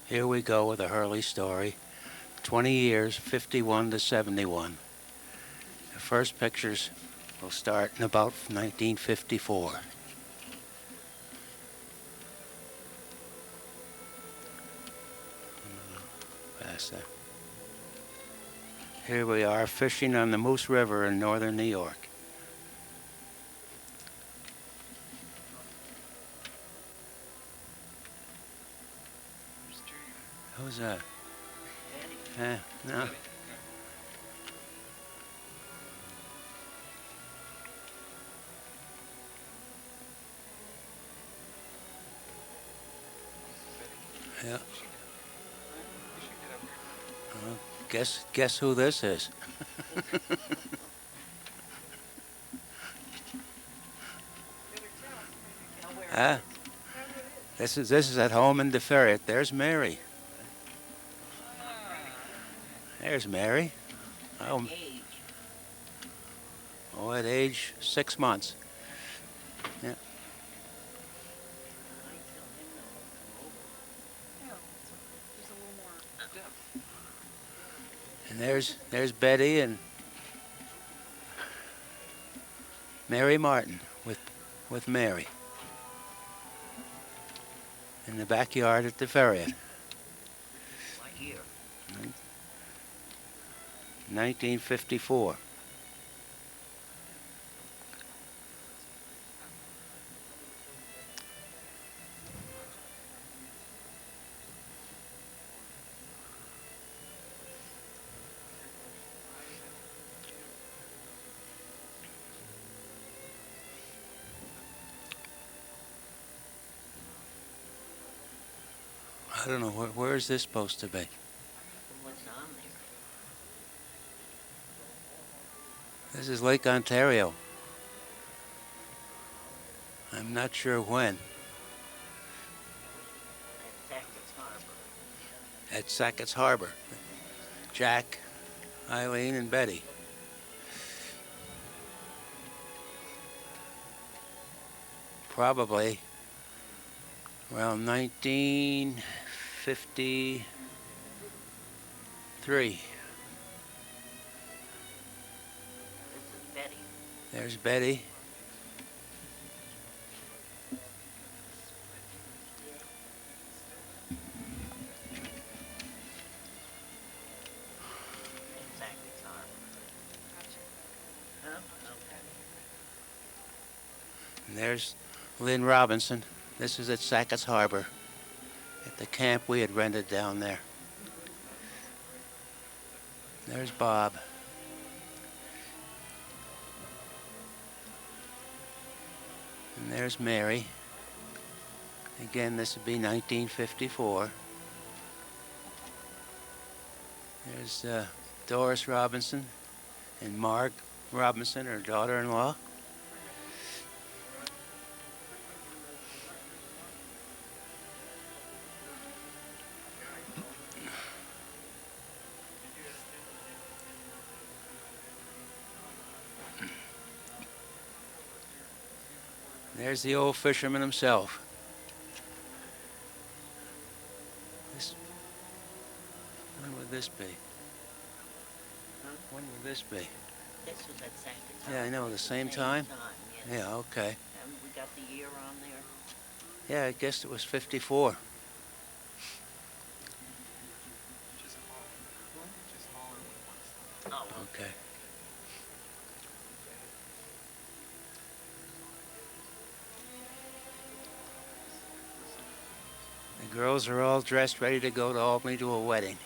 Here we go with a Hurley story. 20 years, 51 to 71. The first pictures will start in about 1954. Past that. Here we are fishing on the Moose River in northern New York. Who's that? No. Yeah. Well, guess who this is? Ah, this is at home in DeFerret. There's Mary. There's Mary. Oh, at age 6 months. Yeah. And there's Betty and Mary Martin with Mary in the backyard at the Ferret. What year? 1954. I don't know, where is this supposed to be? What's on there? This is Lake Ontario. I'm not sure when. At Sackett's Harbor. At Sackett's Harbor. Jack, Eileen, and Betty. Probably around 1953. This is Betty. There's Betty. At Sackett's Harbor. Huh? Okay. And there's Lynn Robinson. This is at Sackett's Harbor, at the camp we had rented down there. There's Bob. And there's Mary. Again, this would be 1954. There's Doris Robinson and Marg Robinson, her daughter-in-law. There's the old fisherman himself. When would this be? Huh? When would this be? This was at Sackett's Harbor. Yeah, I know, the same time? Yes. Yeah, okay. Haven't we got the year on there? Yeah, I guess it was 54. Oh, Okay. The girls are all dressed, ready to go to Albany to a wedding.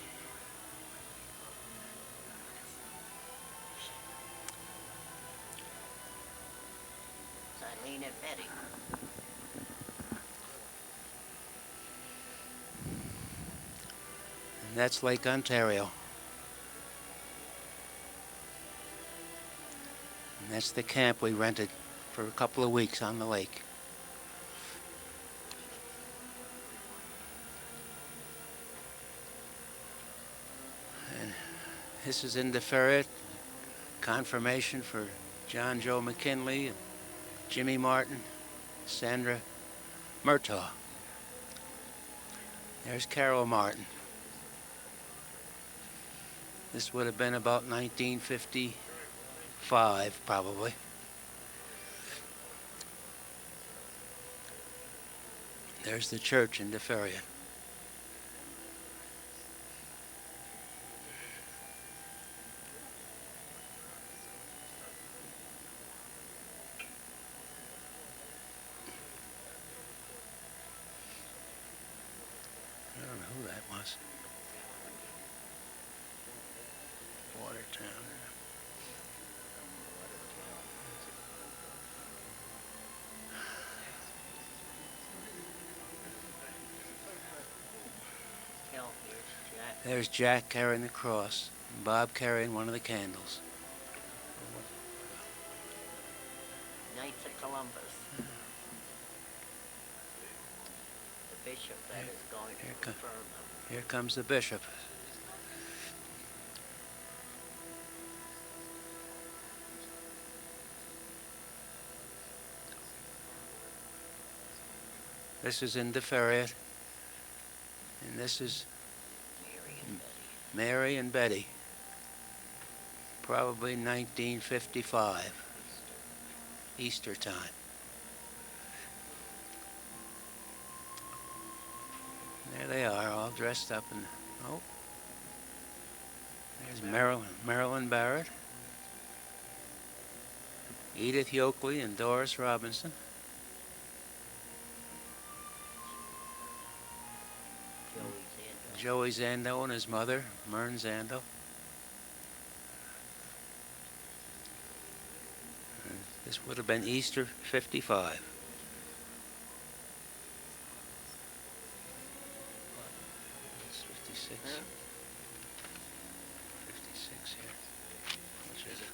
It's Eileen and Betty. And that's Lake Ontario. And that's the camp we rented for a couple of weeks on the lake. And this is in DeFerret. Confirmation for John Joe McKinley and Jimmy Martin, Sandra Murtaugh. There's Carol Martin. This would have been about 1955, probably. There's the church in DeFerrier. I don't know who that was. Watertown. Kel, here's Jack. There's Jack carrying the cross, and Bob carrying one of the candles. Knights of Columbus. The bishop that is going to Here confirm them. Here comes the bishop. This is in DeFerrier, and this is Mary and Betty. Mary and Betty. Probably 1955, Easter time. There they are, all dressed up in. Oh, there's Marilyn Barrett, Edith Yoakley, and Doris Robinson. Joey Zando and his mother, Mern Zando. And this would have been Easter 55. It's 56. Huh? 56 here. Which is it?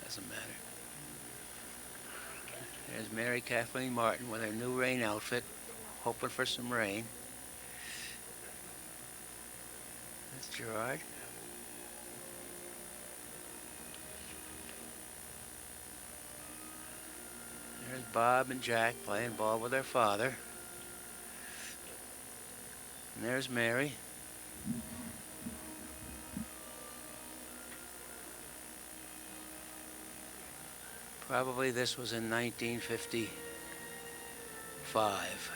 Doesn't matter. There's Mary Kathleen Martin with her new rain outfit, hoping for some rain. That's Gerard. There's Bob and Jack playing ball with their father. And there's Mary. Probably this was in 1955.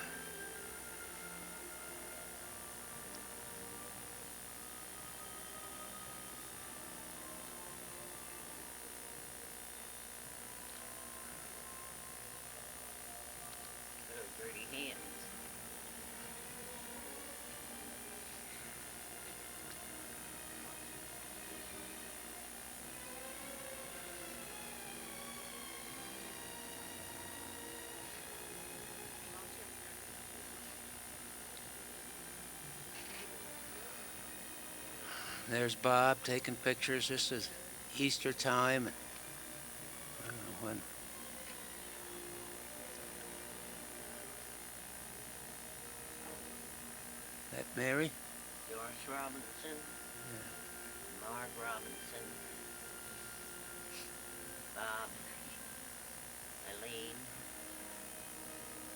Dirty hands. There's Bob taking pictures. This is Easter time. I don't know when. That Mary? Doris Robinson. Mark Robinson. Bob. Eileen.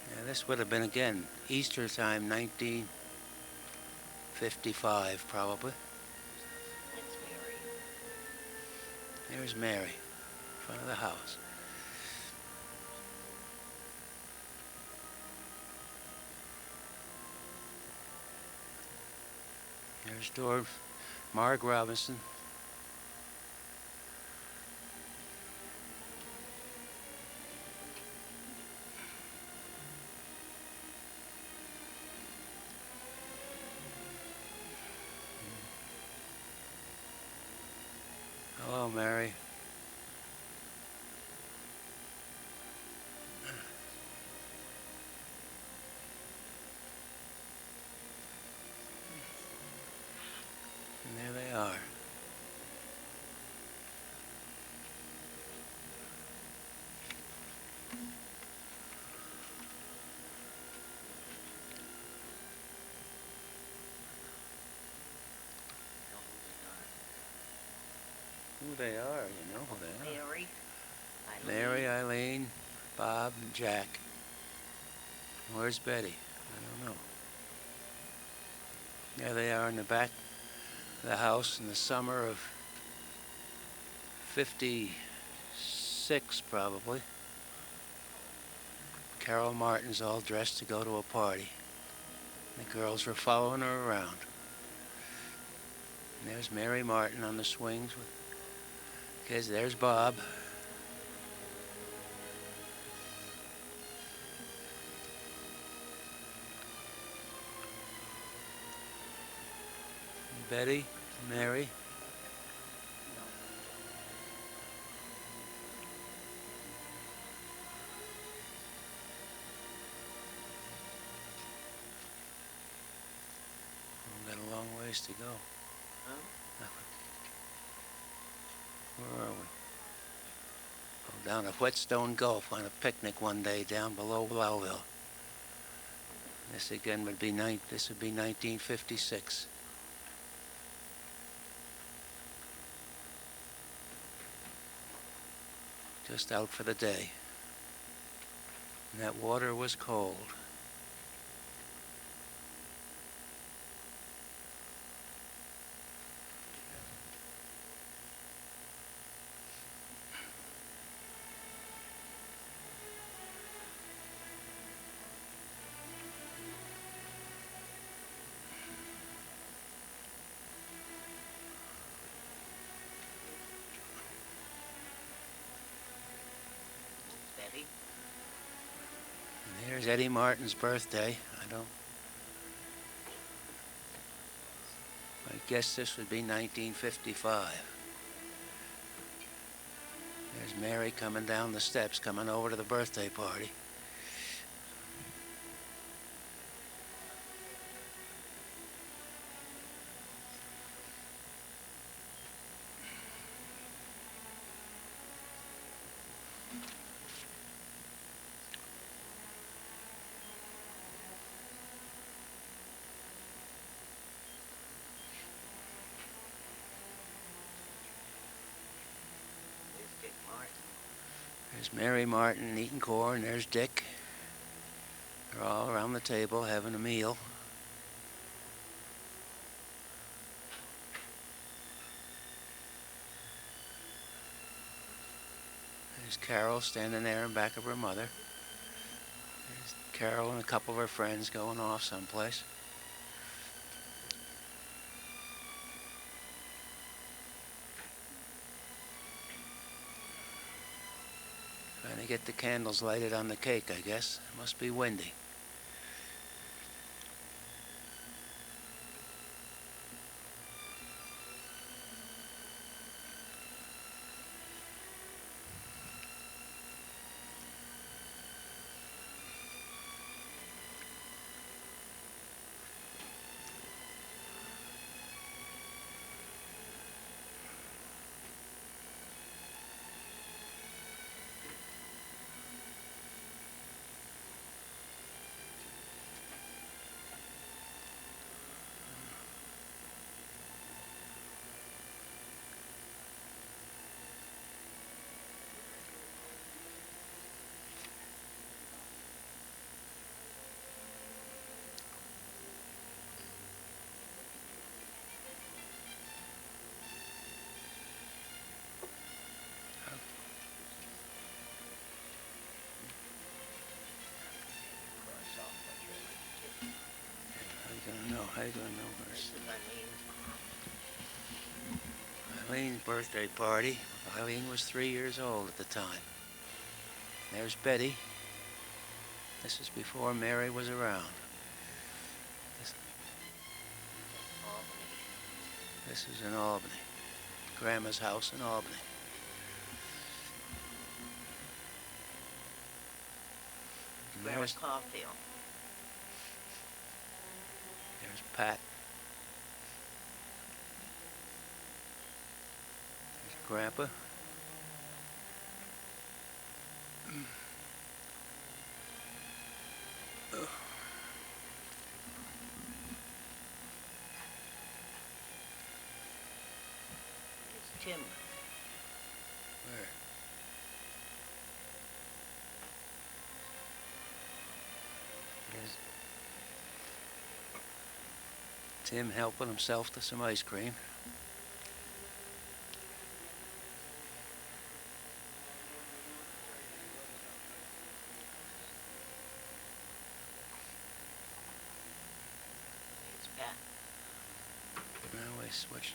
Yeah, this would have been again Easter time, 1955 probably. That's Mary. There's Mary, in front of the house. There's Mark Robinson. Hello, Mary. And there they are. Who they are, you know who they are. Mary. Eileen. Mary, Eileen, Bob, and Jack. Where's Betty? I don't know. There they are in the back of the house in the summer of 56, probably. Carol Martin's all dressed to go to a party. The girls were following her around. And there's Mary Martin on the swings with kids. There's Bob. Betty, Mary. We've got a long ways to go. Huh? Where are we? Oh, down at Whetstone Gulf on a picnic one day down below Blauville. This again would be 1956. Just out for the day. And that water was cold. Betty. And here's Eddie Martin's birthday. I guess this would be 1955. There's Mary coming down the steps, coming over to the birthday party. There's Dick Martin. There's Mary Martin eating corn. There's Dick. They're all around the table having a meal. There's Carol standing there in back of her mother. There's Carol and a couple of her friends going off someplace. Trying to get the candles lighted on the cake, I guess. It must be windy. How you gonna know This first? is Eileen's. Eileen's birthday party. Eileen was 3 years old at the time. There's Betty. This is before Mary was around. Albany. This is in Albany. Grandma's house in Albany. Grandma There's Caulfield. Pat. There's Grandpa. It's Tim. Where? There's Tim helping himself to some ice cream. It's Pat. Now we switch.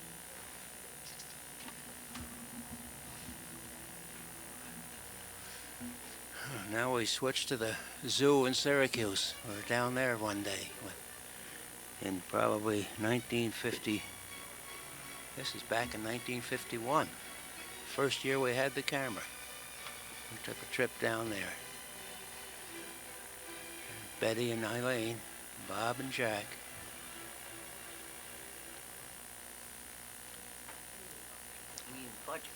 Now we switch to the zoo in Syracuse. We were down there one day in probably 1950. This is back in 1951. First year we had the camera. We took a trip down there. Betty and Eileen, Bob and Jack. You mean Portugal's.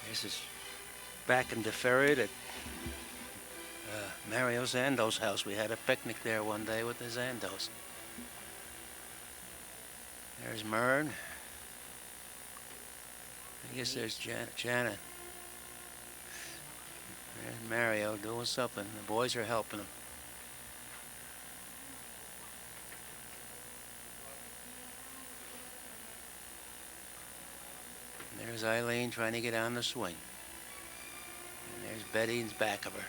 This is back in DeFerret at Mario Zando's house. We had a picnic there one day with the Zandos. There's Mern. I guess there's Janet. There's Mario doing something. The boys are helping him. There's Eileen trying to get on the swing. And there's Betty in back of her.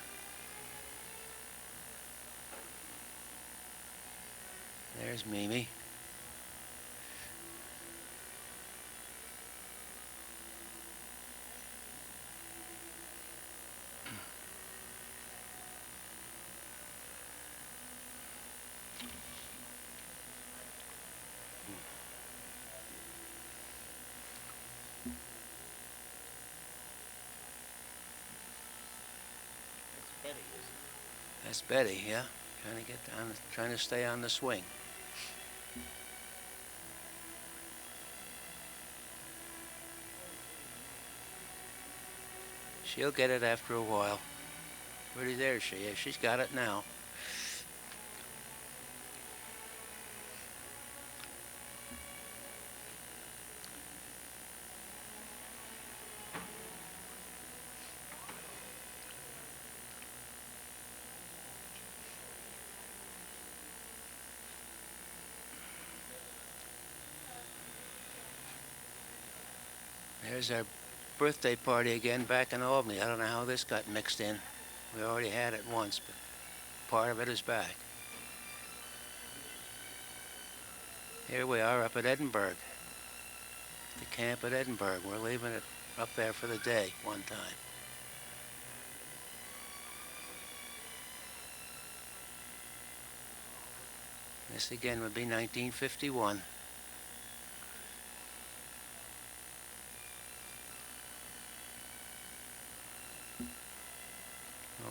There's Mimi. That's Betty, isn't it? That's Betty, yeah. Trying to get on, trying to stay on the swing. She'll get it after a while. Pretty there she is. She's got it now. There's our birthday party again back in Albany. I don't know how this got mixed in. We already had it once, but part of it is back. Here we are up at Edinburgh. The camp at Edinburgh. We're leaving it up there for the day one time. This again would be 1951.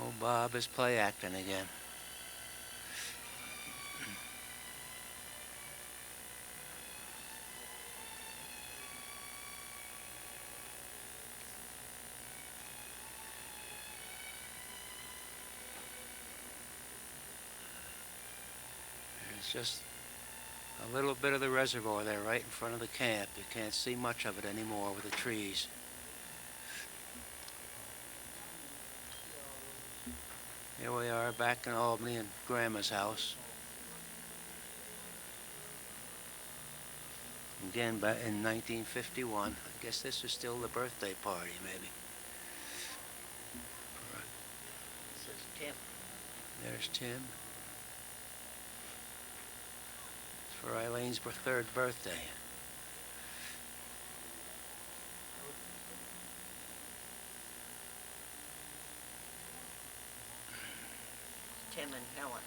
Oh, Bob is play acting again. There's just a little bit of the reservoir there right in front of the camp. You can't see much of it anymore with the trees. Here we are back in Albany in Grandma's house. Again, back in 1951. I guess this is still the birthday party, maybe. This is Tim. There's Tim. It's for Eileen's third birthday. Tim and Helen.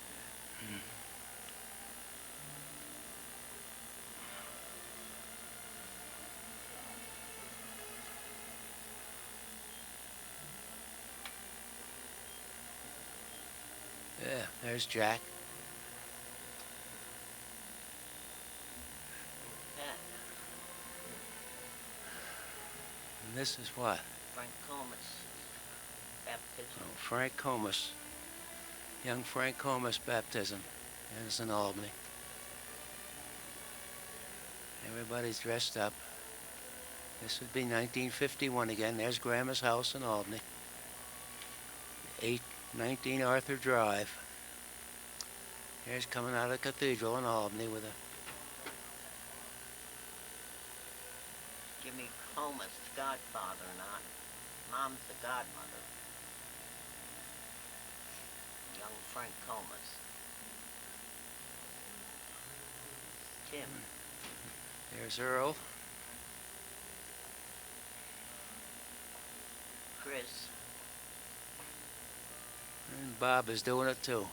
Yeah, there's Jack. This is what? Frank Comus baptism. Oh, Frank Comus. Young Frank Comus baptism. It's in Albany. Everybody's dressed up. This would be 1951 again. There's Grandma's house in Albany. 819 Arthur Drive. Here's coming out of the cathedral in Albany with a... Jimmy Comus, godfather, not. Mom's the godmother. Young Frank Comus. Tim. There's Earl. Chris. And Bob is doing it too.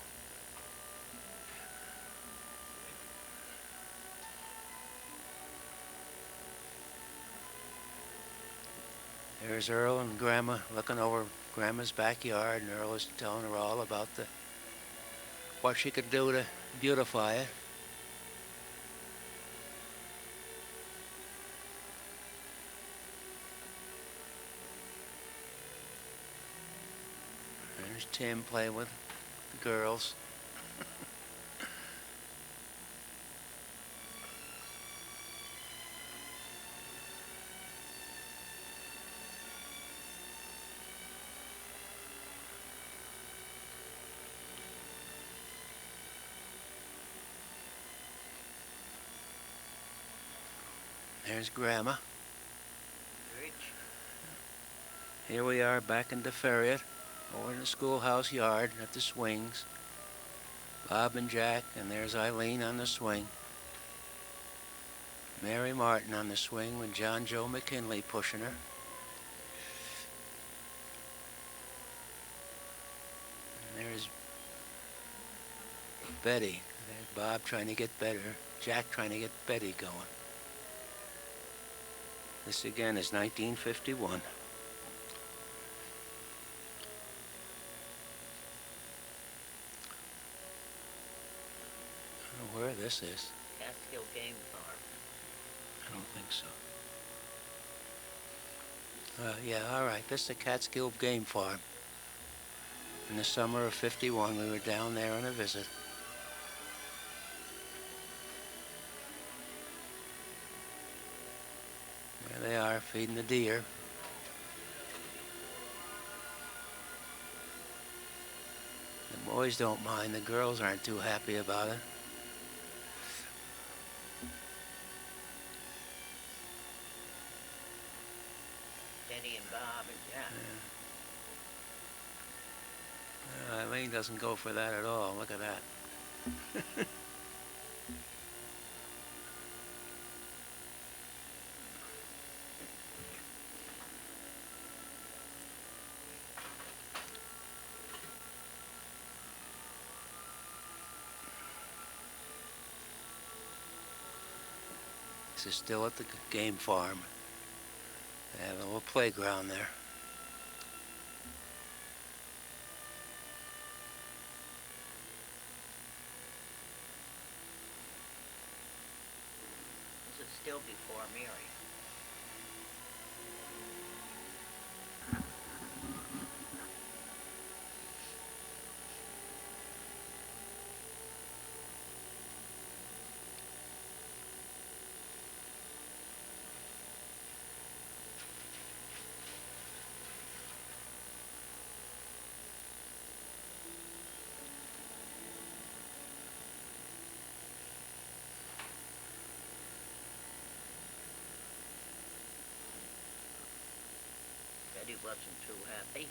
There's Earl and Grandma looking over Grandma's backyard, and Earl is telling her all about what she could do to beautify it. There's Tim playing with the girls. There's Grandma. Rich. Here we are back in the Ferrier, over in the schoolhouse yard at the swings. Bob and Jack, and there's Eileen on the swing. Mary Martin on the swing with John Joe McKinley pushing her. And there's Betty. There's Bob trying to get better. Jack trying to get Betty going. This again is 1951. I don't know where this is. Catskill Game Farm. I don't think so. Yeah, all right. This is the Catskill Game Farm. In the summer of '51, we were down there on a visit. There they are, feeding the deer. The boys don't mind. The girls aren't too happy about it. Betty and Bob and Jack. Yeah. Eileen doesn't go for that at all. Look at that. This is still at the game farm. They have a little playground there. This is still before Mary. Betty wasn't too happy.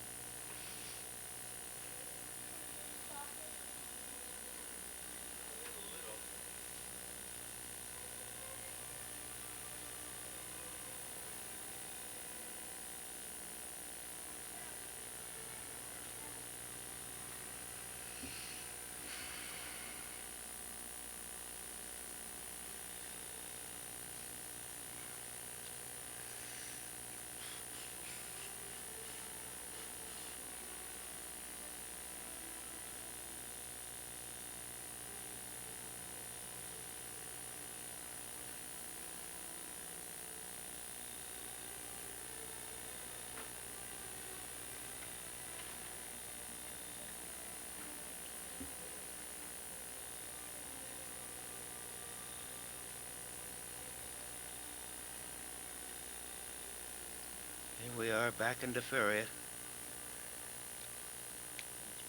are back in DeFerrier. It's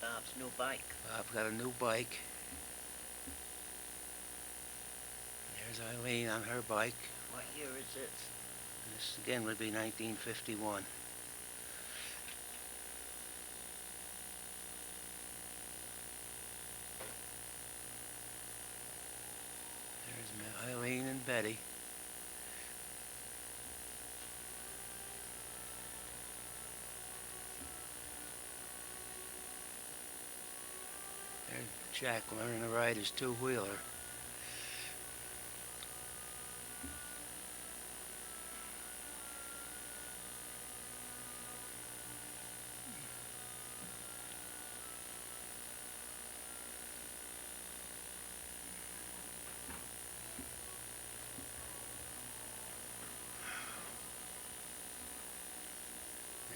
Bob's new bike. I've got a new bike. There's Eileen on her bike. What year is this? This again would be 1951. There's Eileen and Betty. There's Jack learning to ride his two-wheeler.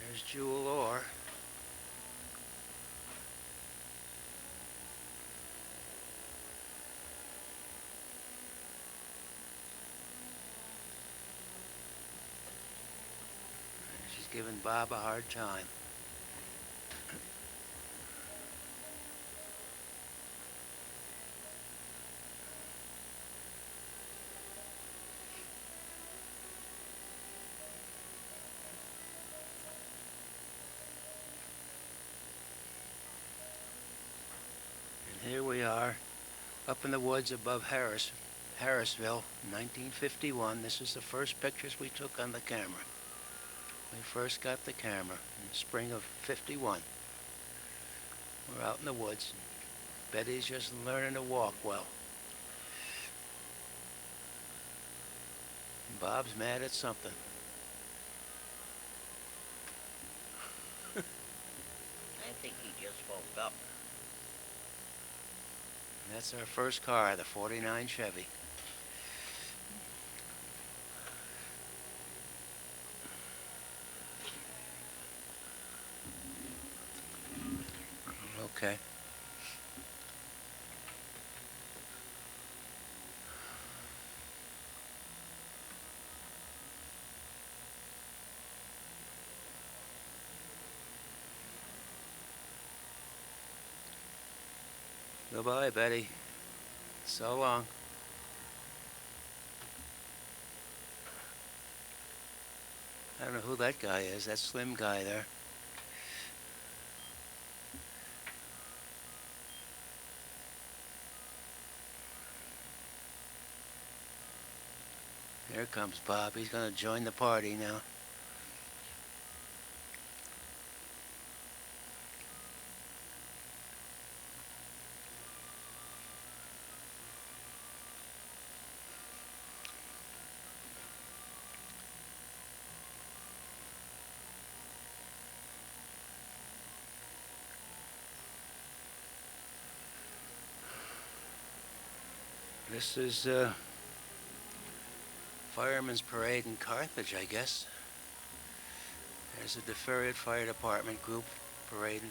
There's Jewel Orr. She's giving Bob a hard time. Here we are, up in the woods above Harrisville, 1951. This is the first pictures we took on the camera. We first got the camera in the spring of '51. We're out in the woods. Betty's just learning to walk well. Bob's mad at something. I think he just woke up. That's our first car, the '49 Chevy. Okay. Goodbye, Betty. So long. I don't know who that guy is, that slim guy there. Here comes Bob. He's going to join the party now. This is Fireman's Parade in Carthage, I guess. There's the DeFerrier Fire Department group parading.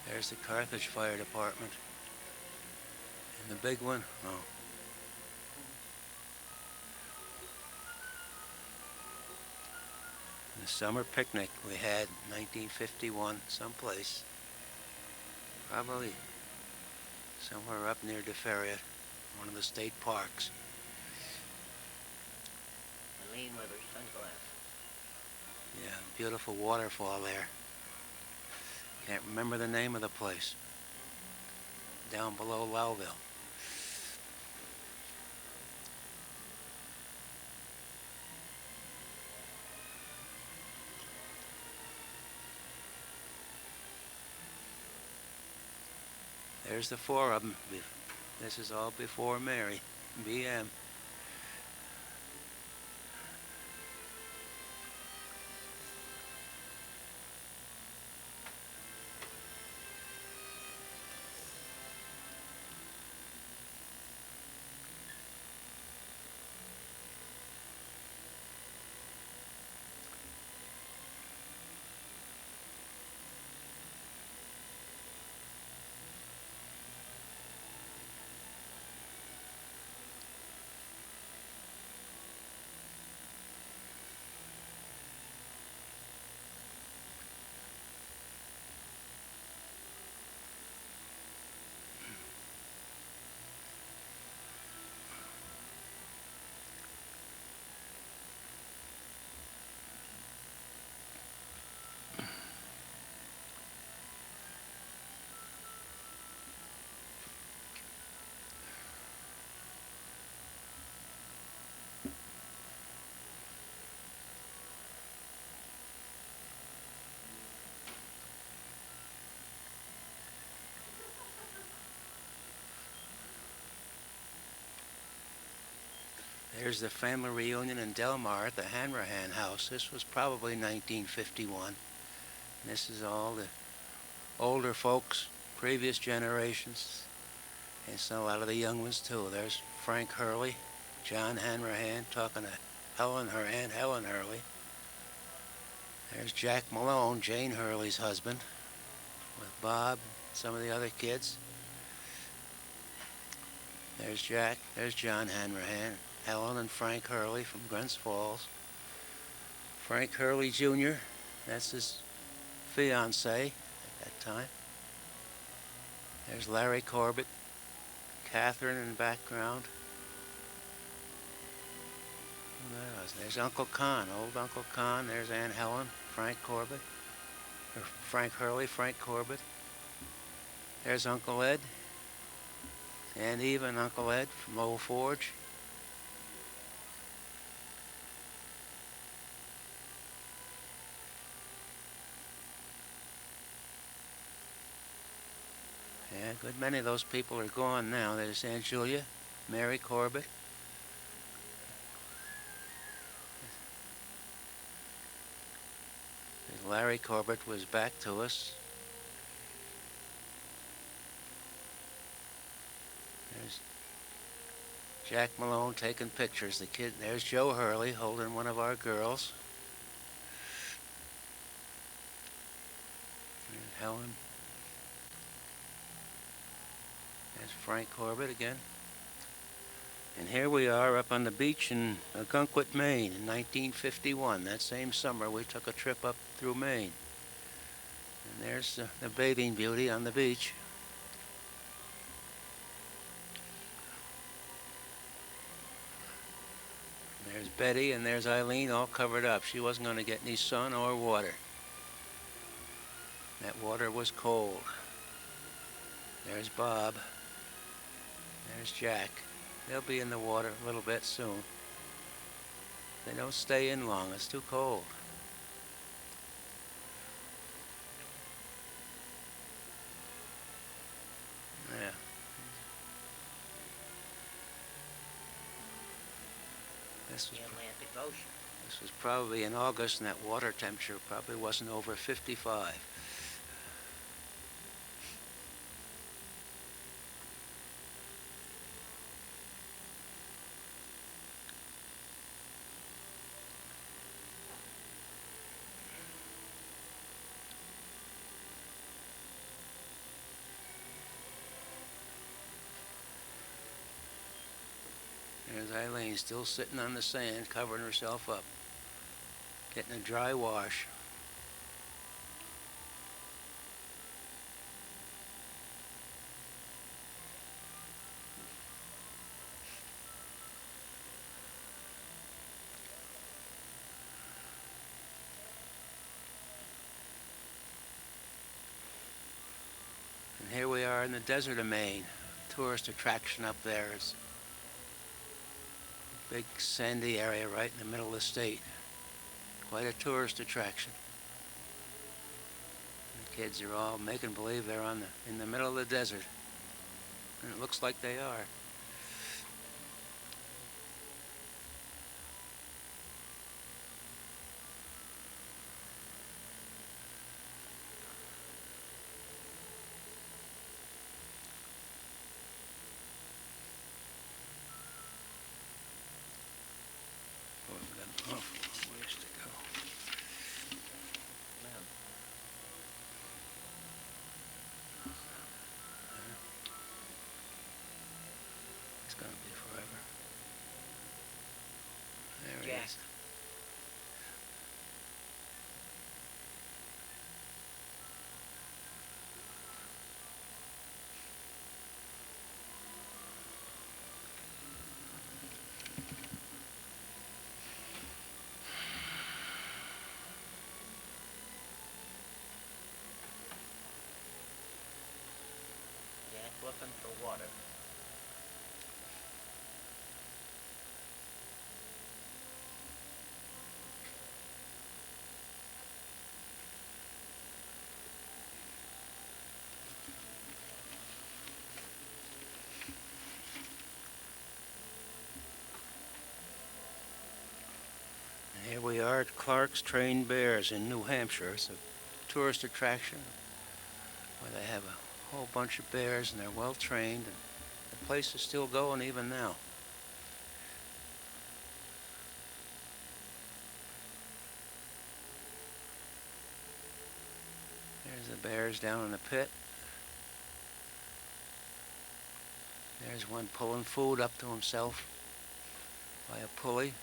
There's the Carthage Fire Department. And the big one, oh. The summer picnic we had in 1951 someplace. Probably somewhere up near DeFerrier, one of the state parks. Eileen with her sunglasses. Yeah, beautiful waterfall there. Can't remember the name of the place. Down below Lowville. There's the four of them. This is all before Mary, BM. There's the family reunion in Delmar at the Hanrahan House. This was probably 1951. And this is all the older folks, previous generations, and so a lot of the young ones too. There's Frank Hurley, John Hanrahan talking to Helen, her Aunt Helen Hurley. There's Jack Malone, Jane Hurley's husband, with Bob, some of the other kids. There's Jack, there's John Hanrahan, Helen and Frank Hurley from Grants Falls. Frank Hurley Jr., that's his fiancée at that time. There's Larry Corbett, Catherine in the background. There's Uncle Con, old Uncle Con. There's Aunt Helen, Frank Corbett, or Frank Hurley, Frank Corbett. There's Uncle Ed, and even Uncle Ed from Old Forge. Yeah, a good many of those people are gone now. There's Aunt Julia, Mary Corbett. Larry Corbett was back to us. There's Jack Malone taking pictures. The kid. There's Joe Hurley holding one of our girls. There's Helen. There's Frank Corbett again. And here we are up on the beach in Ogunquit, Maine in 1951. That same summer we took a trip up through Maine. And there's the bathing beauty on the beach. There's Betty and there's Eileen all covered up. She wasn't going to get any sun or water. That water was cold. There's Bob. There's Jack. They'll be in the water a little bit soon. They don't stay in long. It's too cold. Yeah. This was, The Atlantic Ocean. this was probably in August, and that water temperature probably wasn't over 55. There's Eileen still sitting on the sand, covering herself up, getting a dry wash. And here we are in the desert of Maine. Tourist attraction up there. It's big sandy area right in the middle of the state. Quite a tourist attraction. The kids are all making believe they're in the middle of the desert. And it looks like they are. Ways to go. It's gonna be forever. There he Jack. is. Jack looking for water. Park's Trained Bears in New Hampshire. It's a tourist attraction where they have a whole bunch of bears and they're well trained, and the place is still going even now. There's the bears down in the pit. There's one pulling food up to himself by a pulley.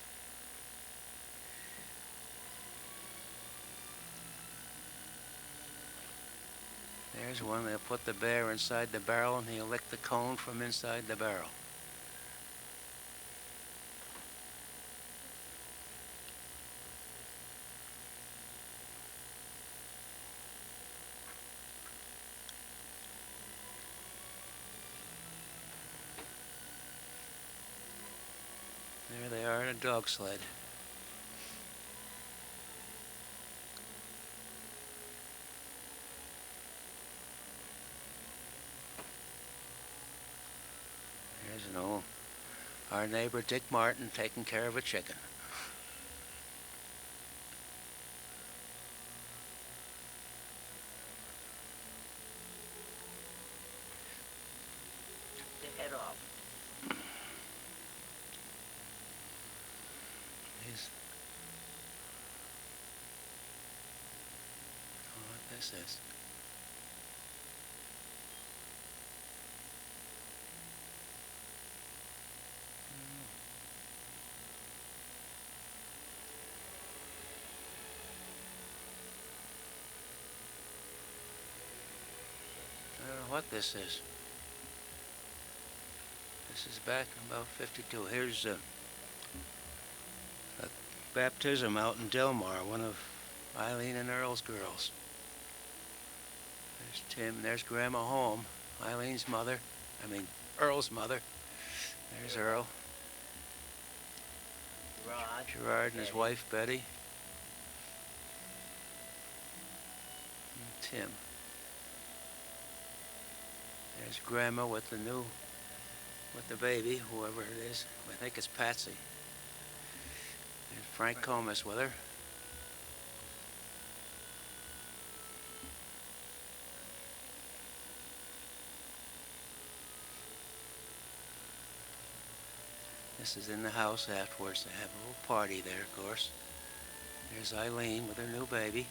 There's one, they'll put the bear inside the barrel and he'll lick the cone from inside the barrel. There they are in a dog sled. There's an old, our neighbor Dick Martin taking care of a chicken. The head off. He's, I don't know what this is. I don't know what this is. This is back in about 52. Here's a baptism out in Delmar, one of Eileen and Earl's girls. There's Tim, there's Grandma Home, Eileen's mother, Earl's mother. There's Earl. Gerard and his wife Betty. And Tim. There's Grandma with the baby, whoever it is. I think it's Patsy. And Frank Comas with her. This is in the house afterwards. They have a little party there, of course. There's Eileen with her new baby.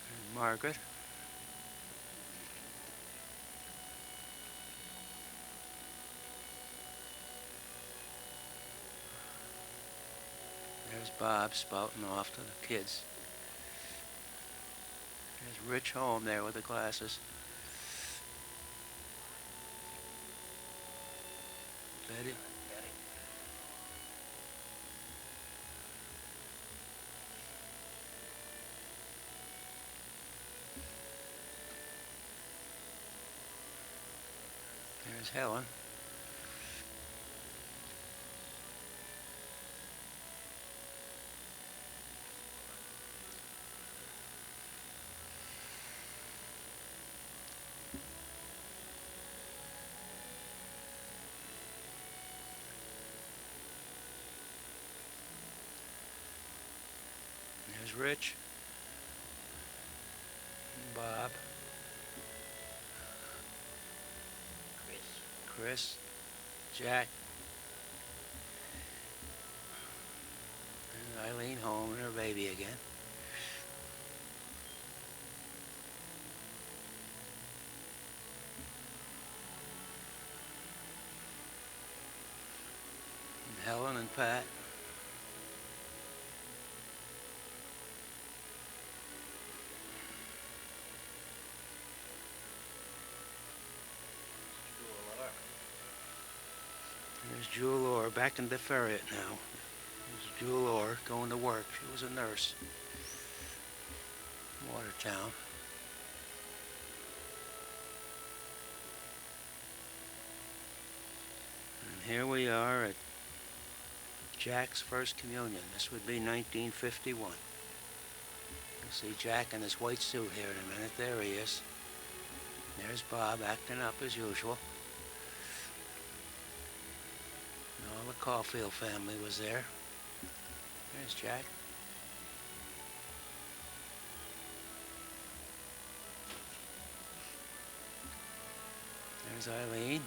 And Margaret. There's Bob spouting off to the kids. There's Rich Home there with the glasses. Betty. There's Helen. There's Rich, and Bob, Chris, Jack, and Eileen home and her baby again. And Helen and Pat. There's Jewel Orr back in the Ferret now. There's Jewel Orr going to work. She was a nurse. Watertown. And here we are at Jack's first communion. This would be 1951. You'll see Jack in his white suit here in a minute. There he is. There's Bob acting up as usual. And all the Caulfield family was there. There's Jack. There's Eileen.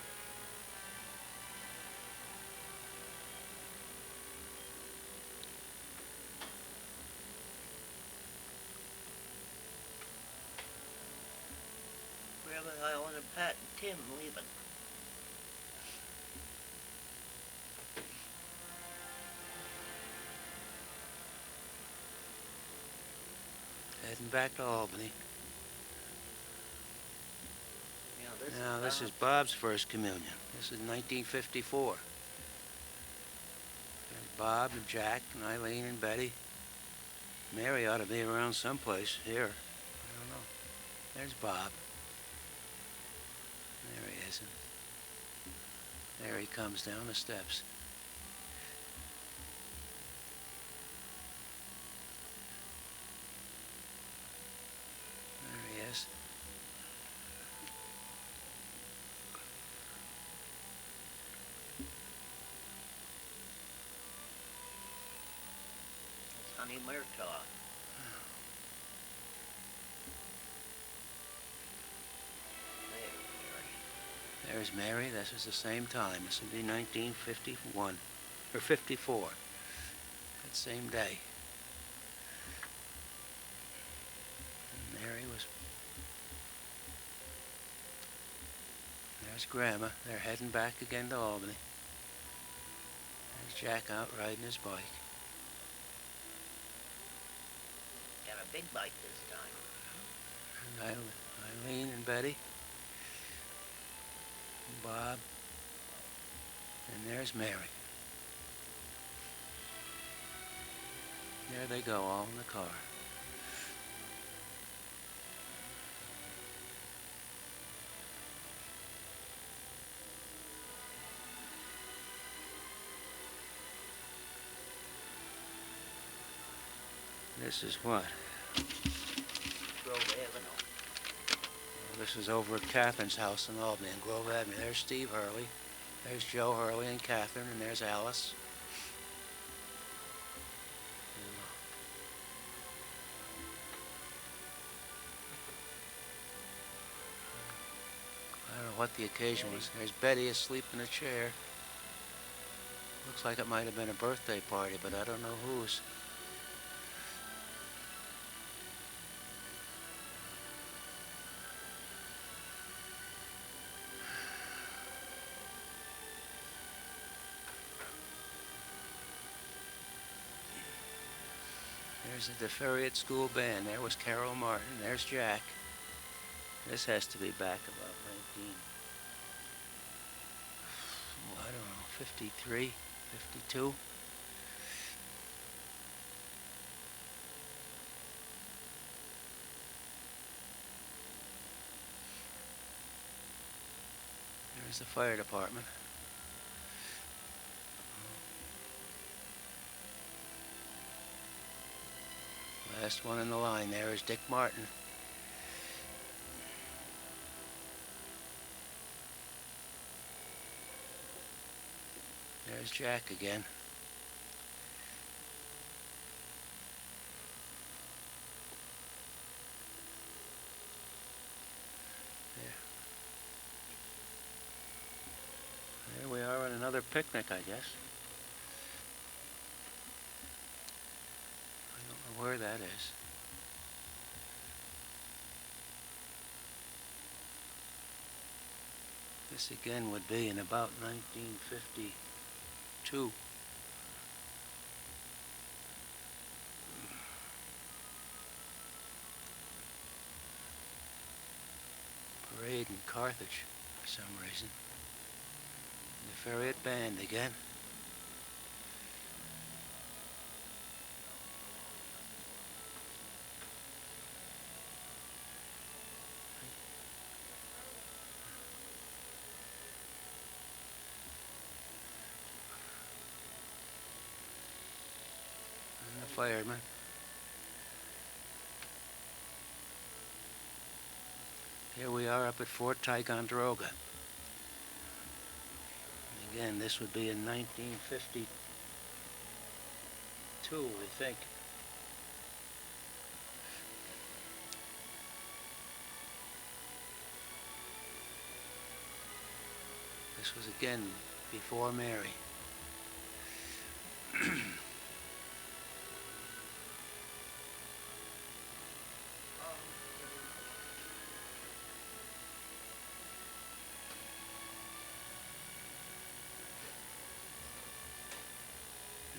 Grandma, I want Pat and Tim leaving. Heading back to Albany. Now, this is Bob's first communion. This is 1954. There's Bob and Jack and Eileen and Betty. Mary ought to be around someplace here. I don't know. There's Bob. There he is. There he comes down the steps. There he is. It's Honey Murtaugh. There's Mary. This is the same time. This would be 1951 or 54. That same day. And Mary was. There's Grandma. They're heading back again to Albany. There's Jack out riding his bike. Got a big bike this time. And Eileen and Betty. Bob, and there's Mary. There they go, all in the car. This is what? Grove Avenue. This is over at Catherine's house in Albany, in Grove Avenue. There's Steve Hurley. There's Joe Hurley and Catherine, and there's Alice. I don't know what the occasion was. There's Betty asleep in a chair. Looks like it might have been a birthday party, but I don't know whose. There's the DeFerriot School Band. There was Carol Martin. There's Jack. This has to be back about 53, 52. There's the fire department. Last one in the line there is Dick Martin. There's Jack again. There we are on another picnic, I guess. I don't know where that is. This again would be in about 1952. Parade in Carthage for some reason. The DeFerriot Band again. And the fireman. Here we are up at Fort Ticonderoga. Again, this would be in 1952, I think. This was again before Mary.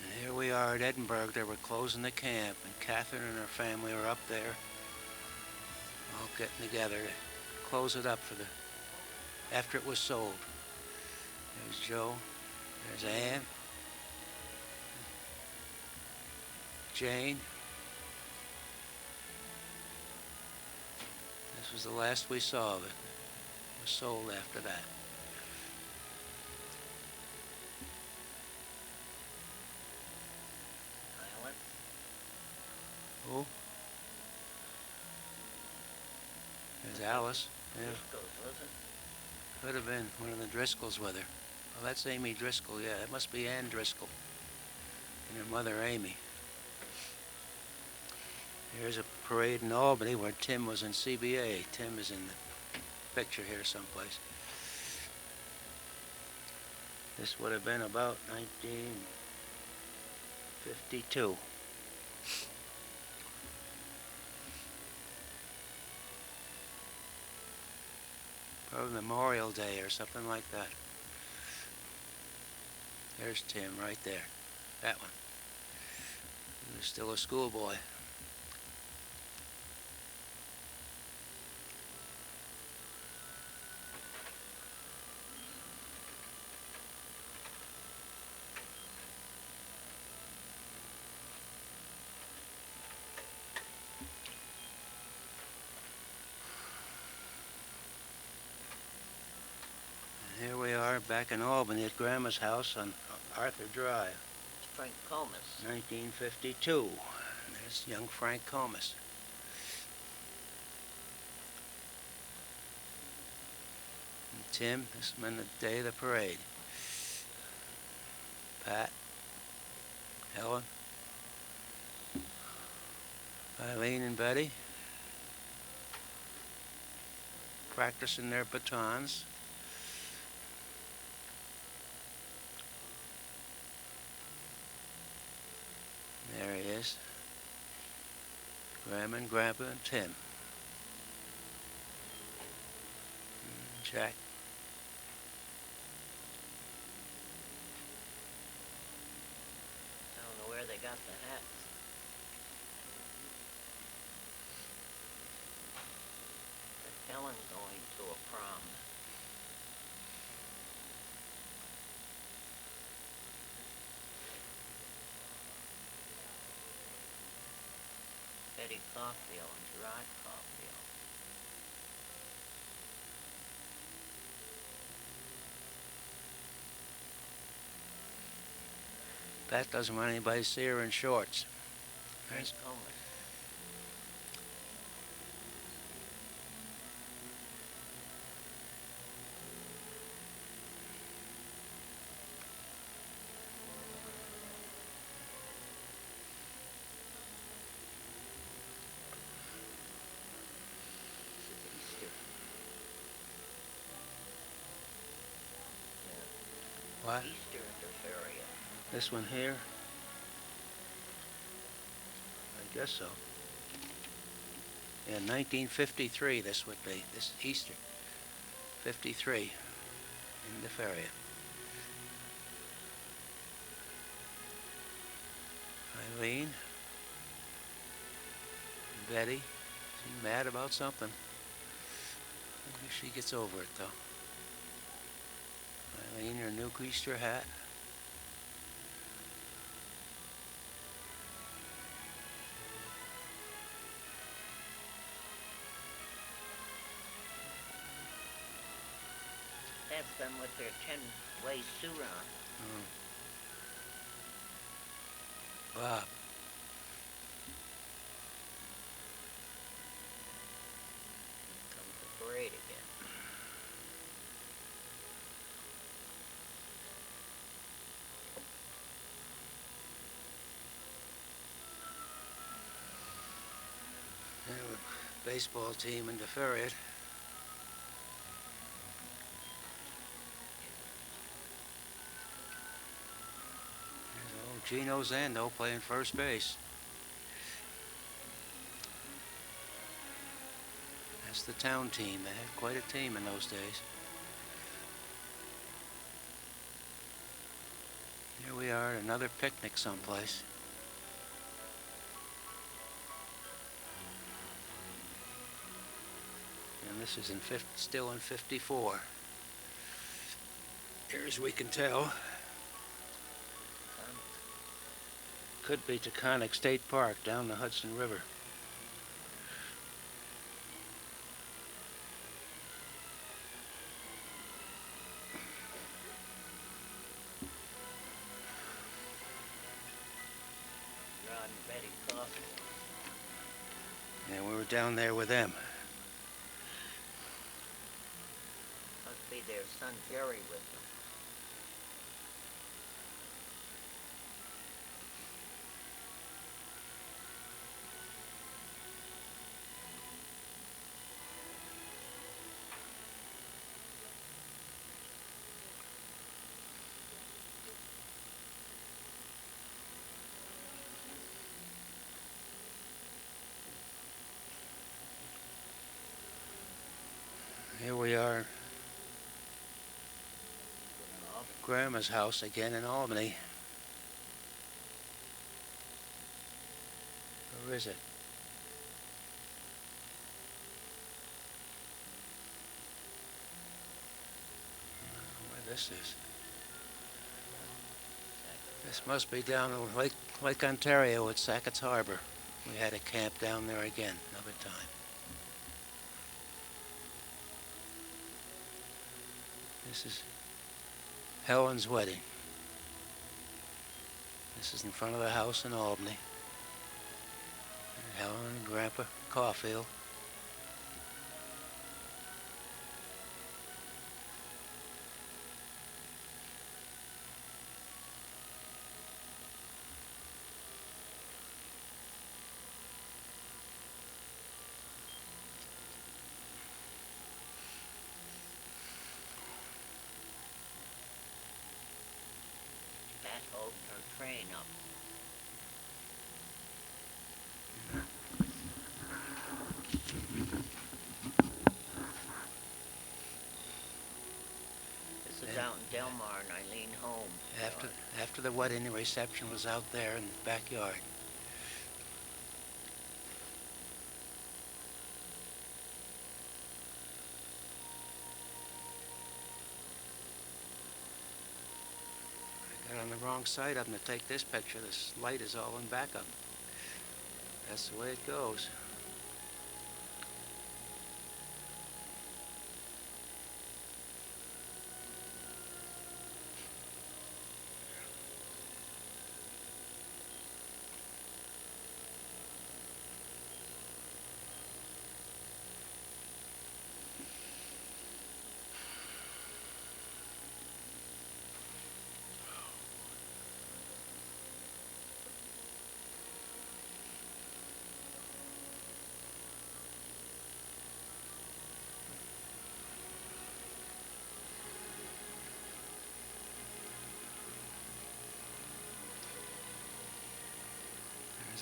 And here we are at Edinburgh. They were closing the camp, and Catherine and her family were up there, all getting together to close it up for after it was sold. There's Joe. There's Ann. Jane. This was the last we saw of it. It was sold after that. Island. Who? There's Alice. Yeah. Driscoll's, was it? Could have been one of the Driscolls with her. Well, that's Amy Driscoll, yeah. That must be Ann Driscoll. And her mother, Amy. Here's a parade in Albany where Tim was in CBA. Tim is in the picture here someplace. This would have been about 1952. Probably Memorial Day or something like that. There's Tim right there. That one. He was still a schoolboy. Here we are back in Albany at Grandma's house on Arthur Drive. It's Frank Comus. 1952. There's young Frank Comus. And Tim, this has been the day of the parade. Pat, Helen, Eileen and Betty practicing their batons. There he is. Grandma and Grandpa and Tim. And Jack. I don't know where they got the hats. But Helen's going to a prom. Eddie Caulfield and Gerard Caulfield. Pat doesn't want anybody to see her in shorts. Frank There's Comus. what? Easter Interferia. This one here? I guess so. Yeah, 1953 this would be. This Easter. 53 in the Feria. Eileen. Betty. She's mad about something. Maybe she gets over it though. Eileen, her new Easter hat. That's them with their 10-way suit on. Oh. Bob. Comes the parade baseball team in Deferriet. There's old Gino Zando playing first base. That's the town team. They had quite a team in those days. Here we are at another picnic someplace. And this is still in 54. Here as we can tell. Could be Taconic State Park down the Hudson River. And we were down there with them. Must be their son Jerry with them. Here we are. Grandma's house again in Albany. Where is it? Where this is. This must be down in Lake Ontario at Sackett's Harbor. We had a camp down there again, another time. This is Helen's wedding. This is in front of the house in Albany. And Helen and Grandpa Caulfield. Hope her train up. This is out in Delmar and Eileen home. After the wedding, the reception was out there in the backyard. On the wrong side of them to take this picture. This light is all in backup. That's the way it goes.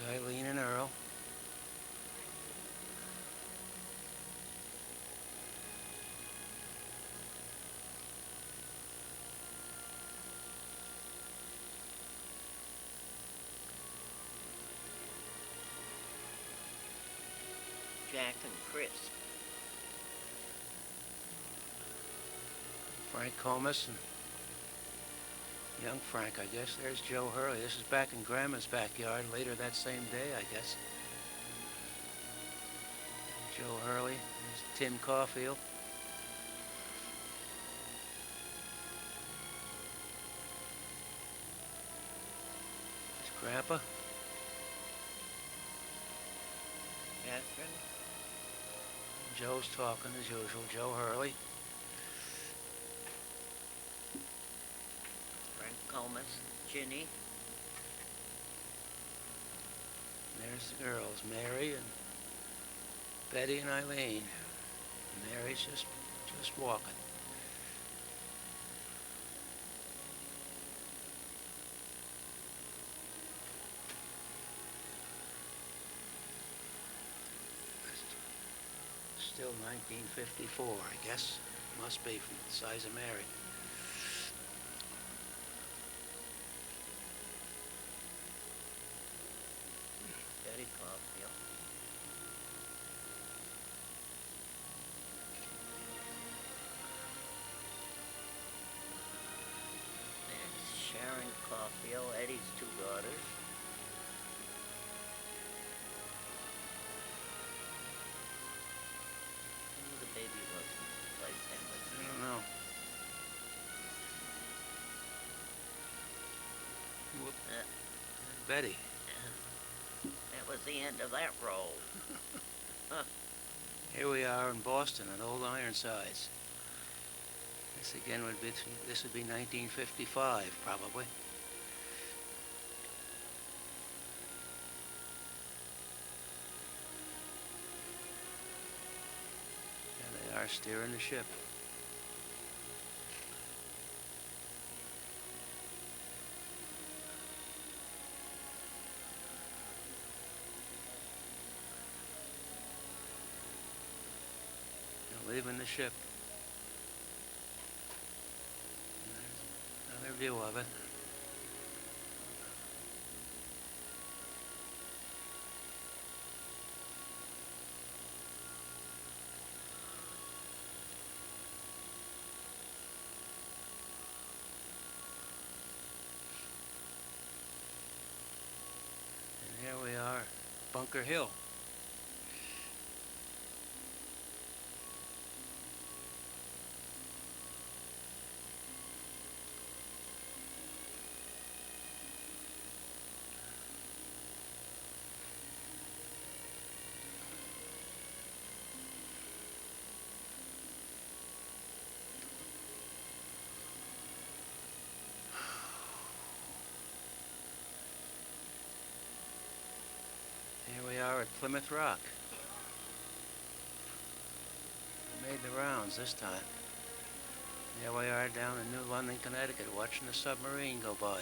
There's Eileen and Earl. Jack and Chris. Frank Comus and young Frank, I guess. There's Joe Hurley. This is back in Grandma's backyard later that same day, I guess. Joe Hurley. There's Tim Caulfield. There's Grandpa. Catherine. Joe's talking as usual. Joe Hurley. Frank Comus. Ginny. There's the girls, Mary and Betty and Eileen. Mary's just walking. Still 1954, I guess. Must be from the size of Mary. Betty Caulfield. There's Sharon Caulfield, Eddie's two daughters. Who the baby was like then with I me. don't know. Whoop. Betty. That was the end of that roll. Here we are in Boston at Old Ironsides. This again would be 1955 probably. There they are steering the ship. They're leaving the ship. Another view of it. And here we are, Bunker Hill. Here we are at Plymouth Rock. We made the rounds this time. Here we are down in New London, Connecticut, watching the submarine go by.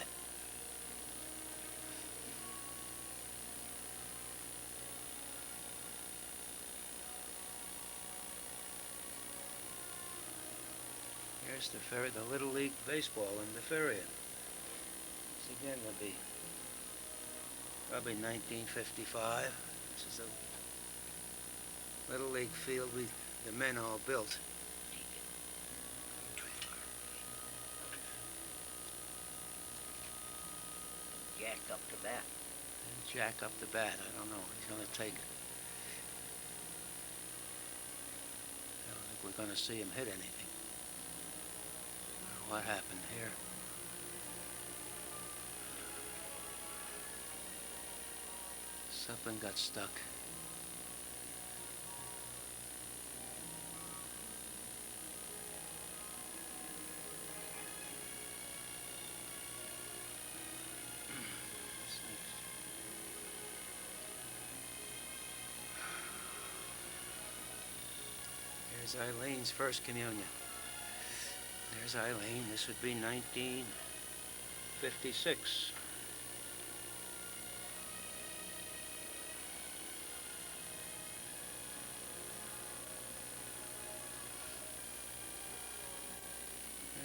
Here's the Little League Baseball in the Ferry. This again would be probably 1955. This is the Little League field the men all built. Jack up to bat. And Jack up the bat. I don't know. He's going to take it. I don't think we're going to see him hit anything. What happened here? Something got stuck. Here's Eileen's first communion. There's Eileen. This would be 1956.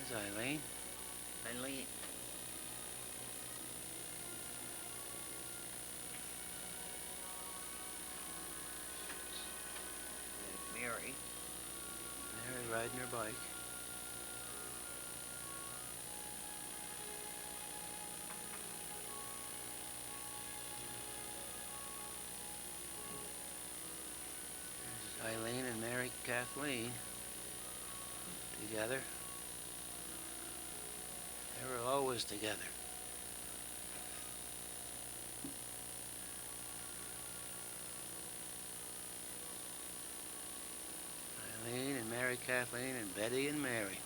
There's Eileen. Eileen. There's Mary. Mary riding her bike. There's Eileen and Mary Kathleen together. They were always together. Eileen and Mary Kathleen and Betty and Mary.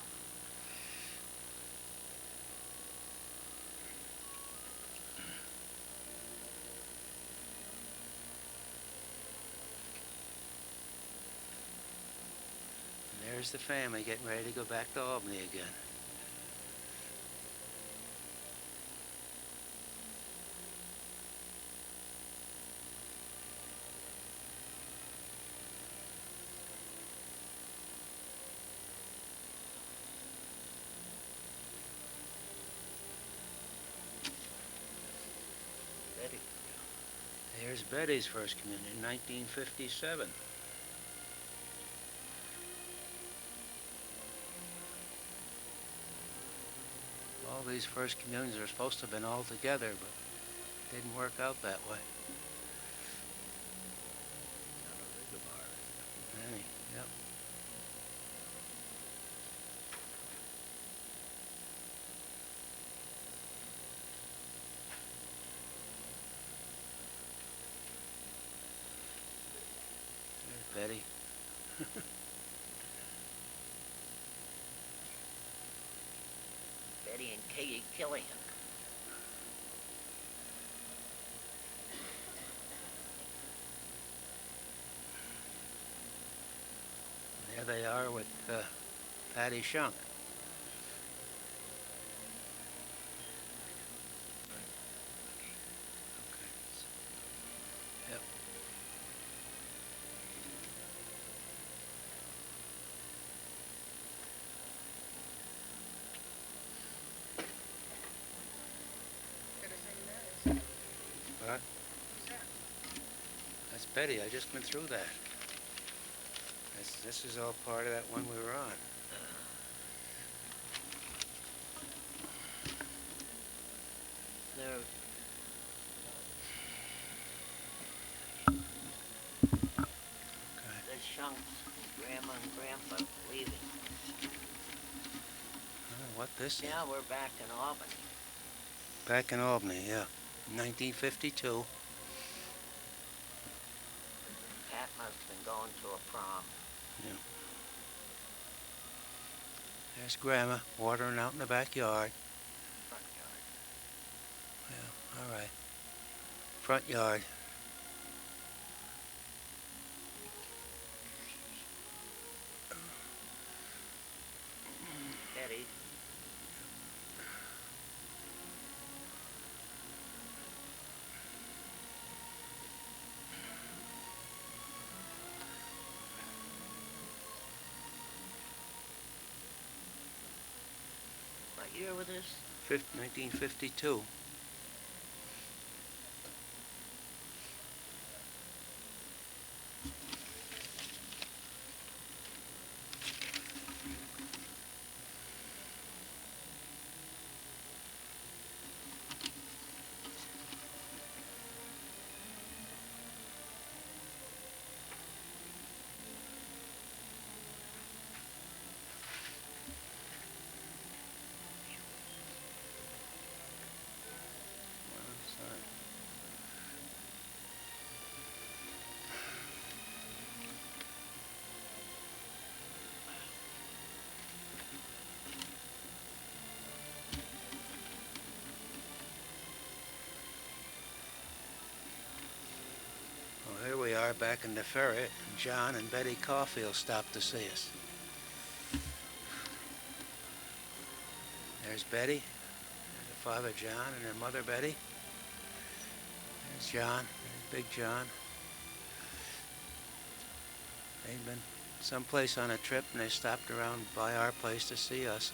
There's the family getting ready to go back to Albany again. Betty. There's Betty's first communion in 1957. All these first communions are supposed to have been all together, but it didn't work out that way. Hey, yep. There's Betty. Betty and Katie Killian. There they are with Patty Shunk. Yep. What? That's Betty. I just went through that. This is all part of that one we were on. They're Okay. the Shunks, Grandma and Grandpa leaving. What this is? Now we're back in Albany. Back in Albany, yeah. 1952. Pat must have been going to a prom. Yeah. There's Grandma watering out in the backyard. Front yard. Yeah, all right. Front yard. Betty. What year was this? 1952. Well, here we are back in the ferret, and John and Betty Caulfield stopped to see us. There's Betty, and her father John, and her mother Betty. There's John, there's Big John. They'd been someplace on a trip, and they stopped around by our place to see us.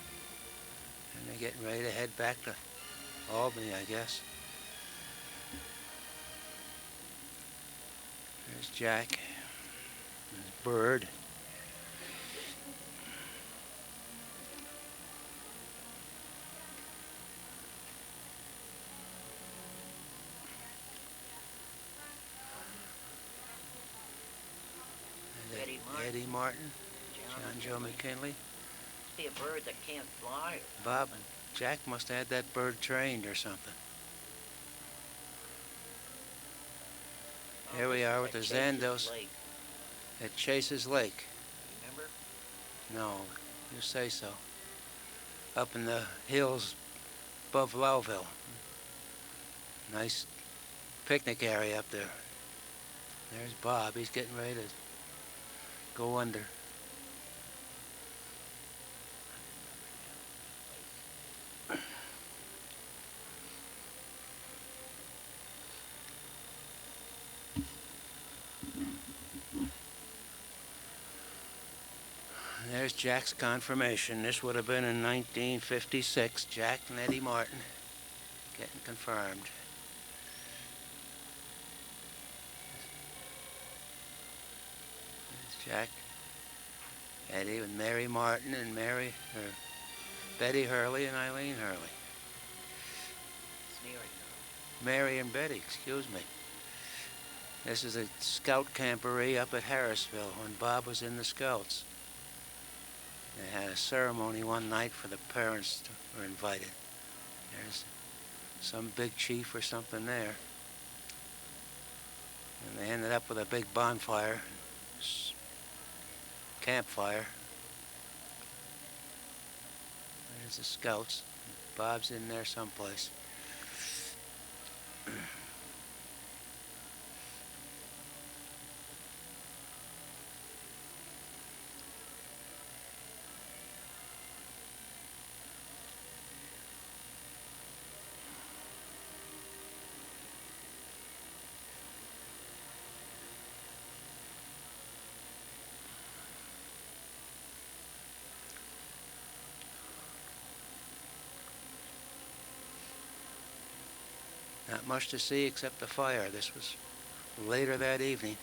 And they're getting ready to head back to Albany, I guess. There's Jack. There's Bird. Eddie Martin. Eddie Martin. John Joe McKinley. See a bird that can't fly. Bob. Jack must have had that bird trained or something. Here we are with the Zandos at Chase's Lake. Remember? No, you say so. Up in the hills above Lowville. Nice picnic area up there. There's Bob. He's getting ready to go under. There's Jack's confirmation. This would have been in 1956. Jack and Eddie Martin getting confirmed. There's Jack, Eddie with Mary Martin and Betty Hurley and Eileen Hurley. Mary and Betty, excuse me. This is a scout camporee up at Harrisville when Bob was in the Scouts. They had a ceremony one night for the parents who were invited. There's some big chief or something there. And they ended up with a big bonfire, campfire. There's the Scouts. Bob's in there someplace. Not much to see except the fire. This was later that evening.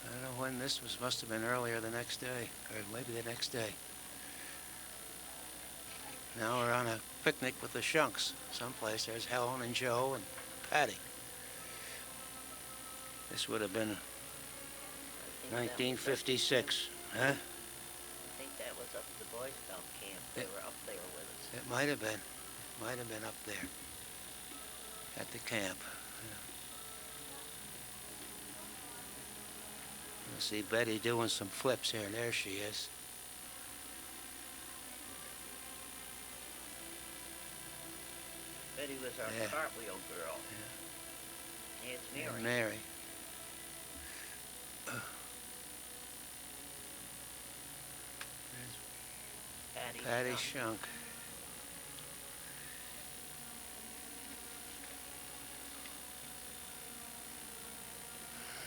I don't know when this was. Must have been earlier the next day, or maybe the next day. Now we're on a picnic with the Shunks someplace. There's Helen and Joe and Patty. This would have been 1956. Huh? I think that was up at the Boy Scout camp. They were up there with us. It might have been. It might have been up there at the camp. You'll see Betty doing some flips here, and there she is. Betty was our cartwheel girl. Yeah. It's Mary. And Mary. Patty Shunk.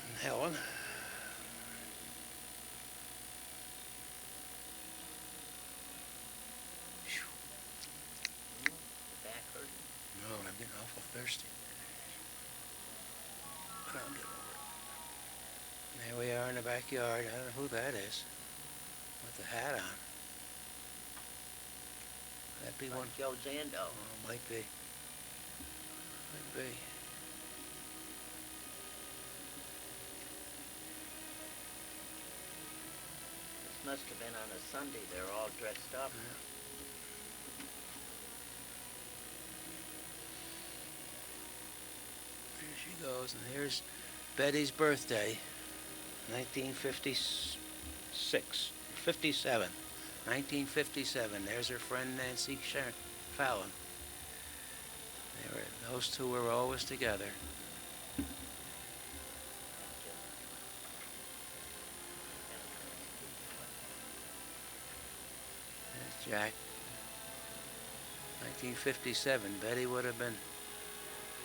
And Helen. Back hurting? No, I'm getting awful thirsty. But I'll get over it. There we are in the backyard. I don't know who that is. With the hat on. That'd be one. Joe Zando. Oh, might be. Might be. This must have been on a Sunday. They're all dressed up. Yeah. There she goes, and here's Betty's birthday, 1956, 57. 1957. There's her friend Nancy Fallon. Those two were always together. There's Jack. 1957. Betty would have been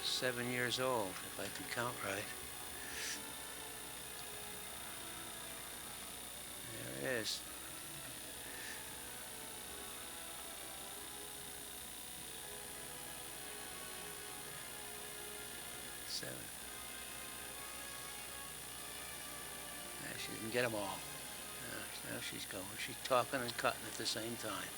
7 years old, if I can count right. There it is. Seven. She didn't get them all. Now she's going. She's talking and cutting at the same time.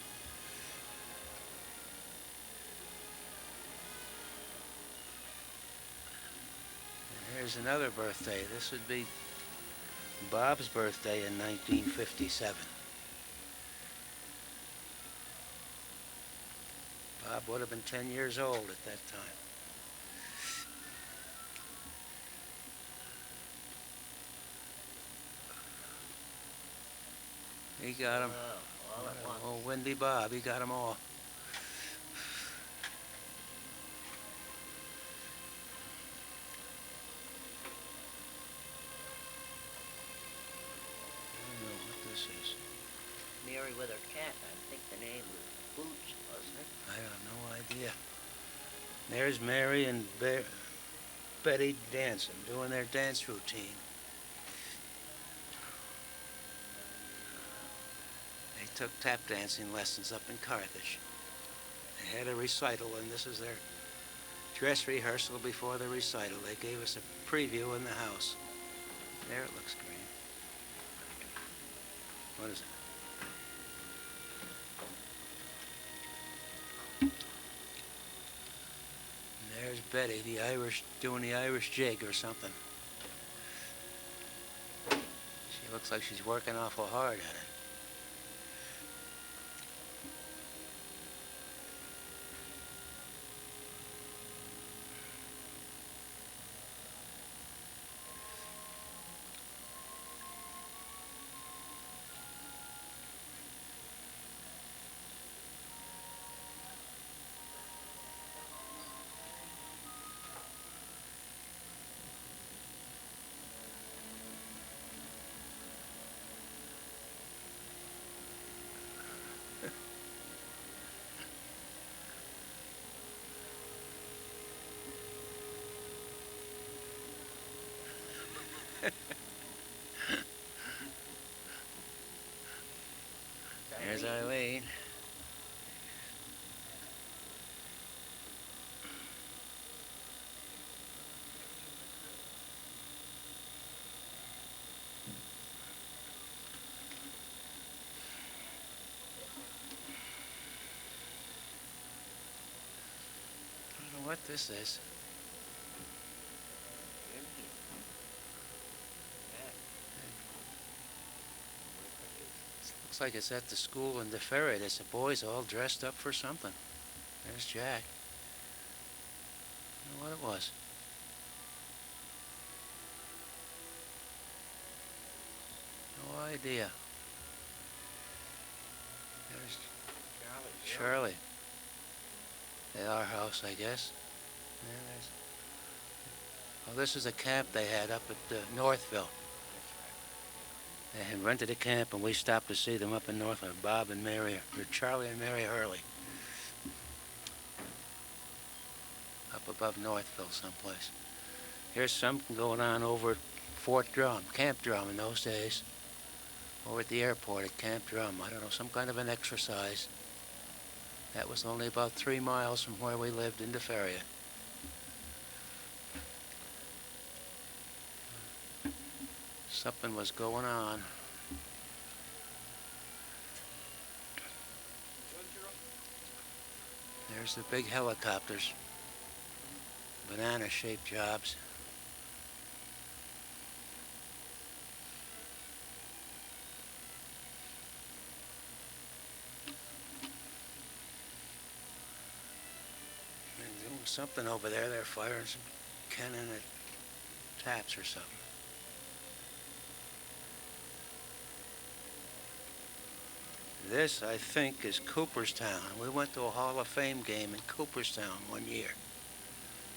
And here's another birthday. This would be Bob's birthday in 1957. Bob would have been 10 years old at that time. He got them. All at once. Oh, Windy Bob, he got them all. I don't know what this is. Mary with her cat. I think the name was Boots, wasn't it? I have no idea. There's Mary and Betty dancing, doing their dance routine. They took tap dancing lessons up in Carthage. They had a recital, and this is their dress rehearsal before the recital. They gave us a preview in the house. There, it looks green. What is it? And there's Betty, the Irish, doing the Irish jig or something. She looks like she's working awful hard at it. There's Eileen. I don't know what this is. Looks like it's at the school in the ferry. There's the boys all dressed up for something. There's Jack. I don't know what it was. No idea. There's Charlie. At our house, I guess. Oh, this is a camp they had up at Northville. They had rented a camp, and we stopped to see them up in Northville. Bob and Mary, or Charlie and Mary Hurley. Up above Northville someplace. Here's something going on over at Fort Drum, Camp Drum in those days. Over at the airport at Camp Drum. I don't know, some kind of an exercise. That was only about 3 miles from where we lived in DeFerria. Something was going on. There's the big helicopters. Banana-shaped jobs. They're doing something over there. They're firing some cannon at taps or something. This, I think, is Cooperstown. We went to a Hall of Fame game in Cooperstown one year.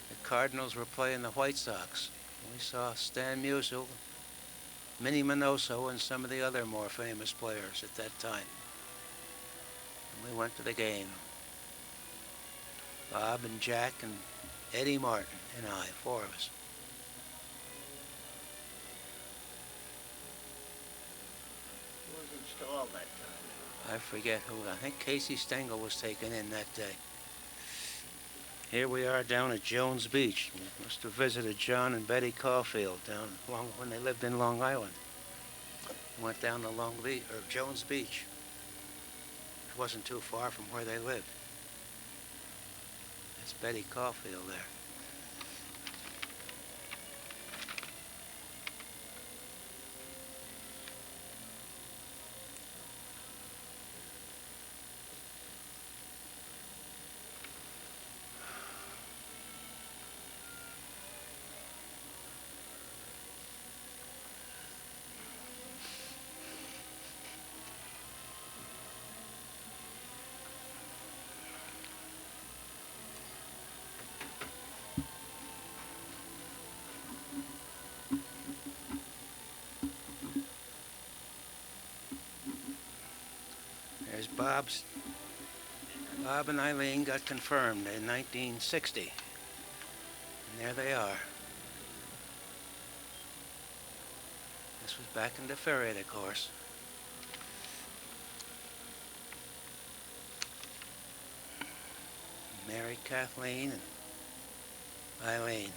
The Cardinals were playing the White Sox. We saw Stan Musial, Minnie Minoso, and some of the other more famous players at that time. And we went to the game. Bob and Jack and Eddie Martin and I, 4 of us. Who was installed that time? I forget who. I think Casey Stengel was taken in that day. Here we are down at Jones Beach. We must have visited John and Betty Caulfield down when they lived in Long Island. Went down to Jones Beach. It wasn't too far from where they lived. That's Betty Caulfield there. Bob and Eileen got confirmed in 1960. There they are. This was back in the ferry, of course. Mary, Kathleen, and Eileen.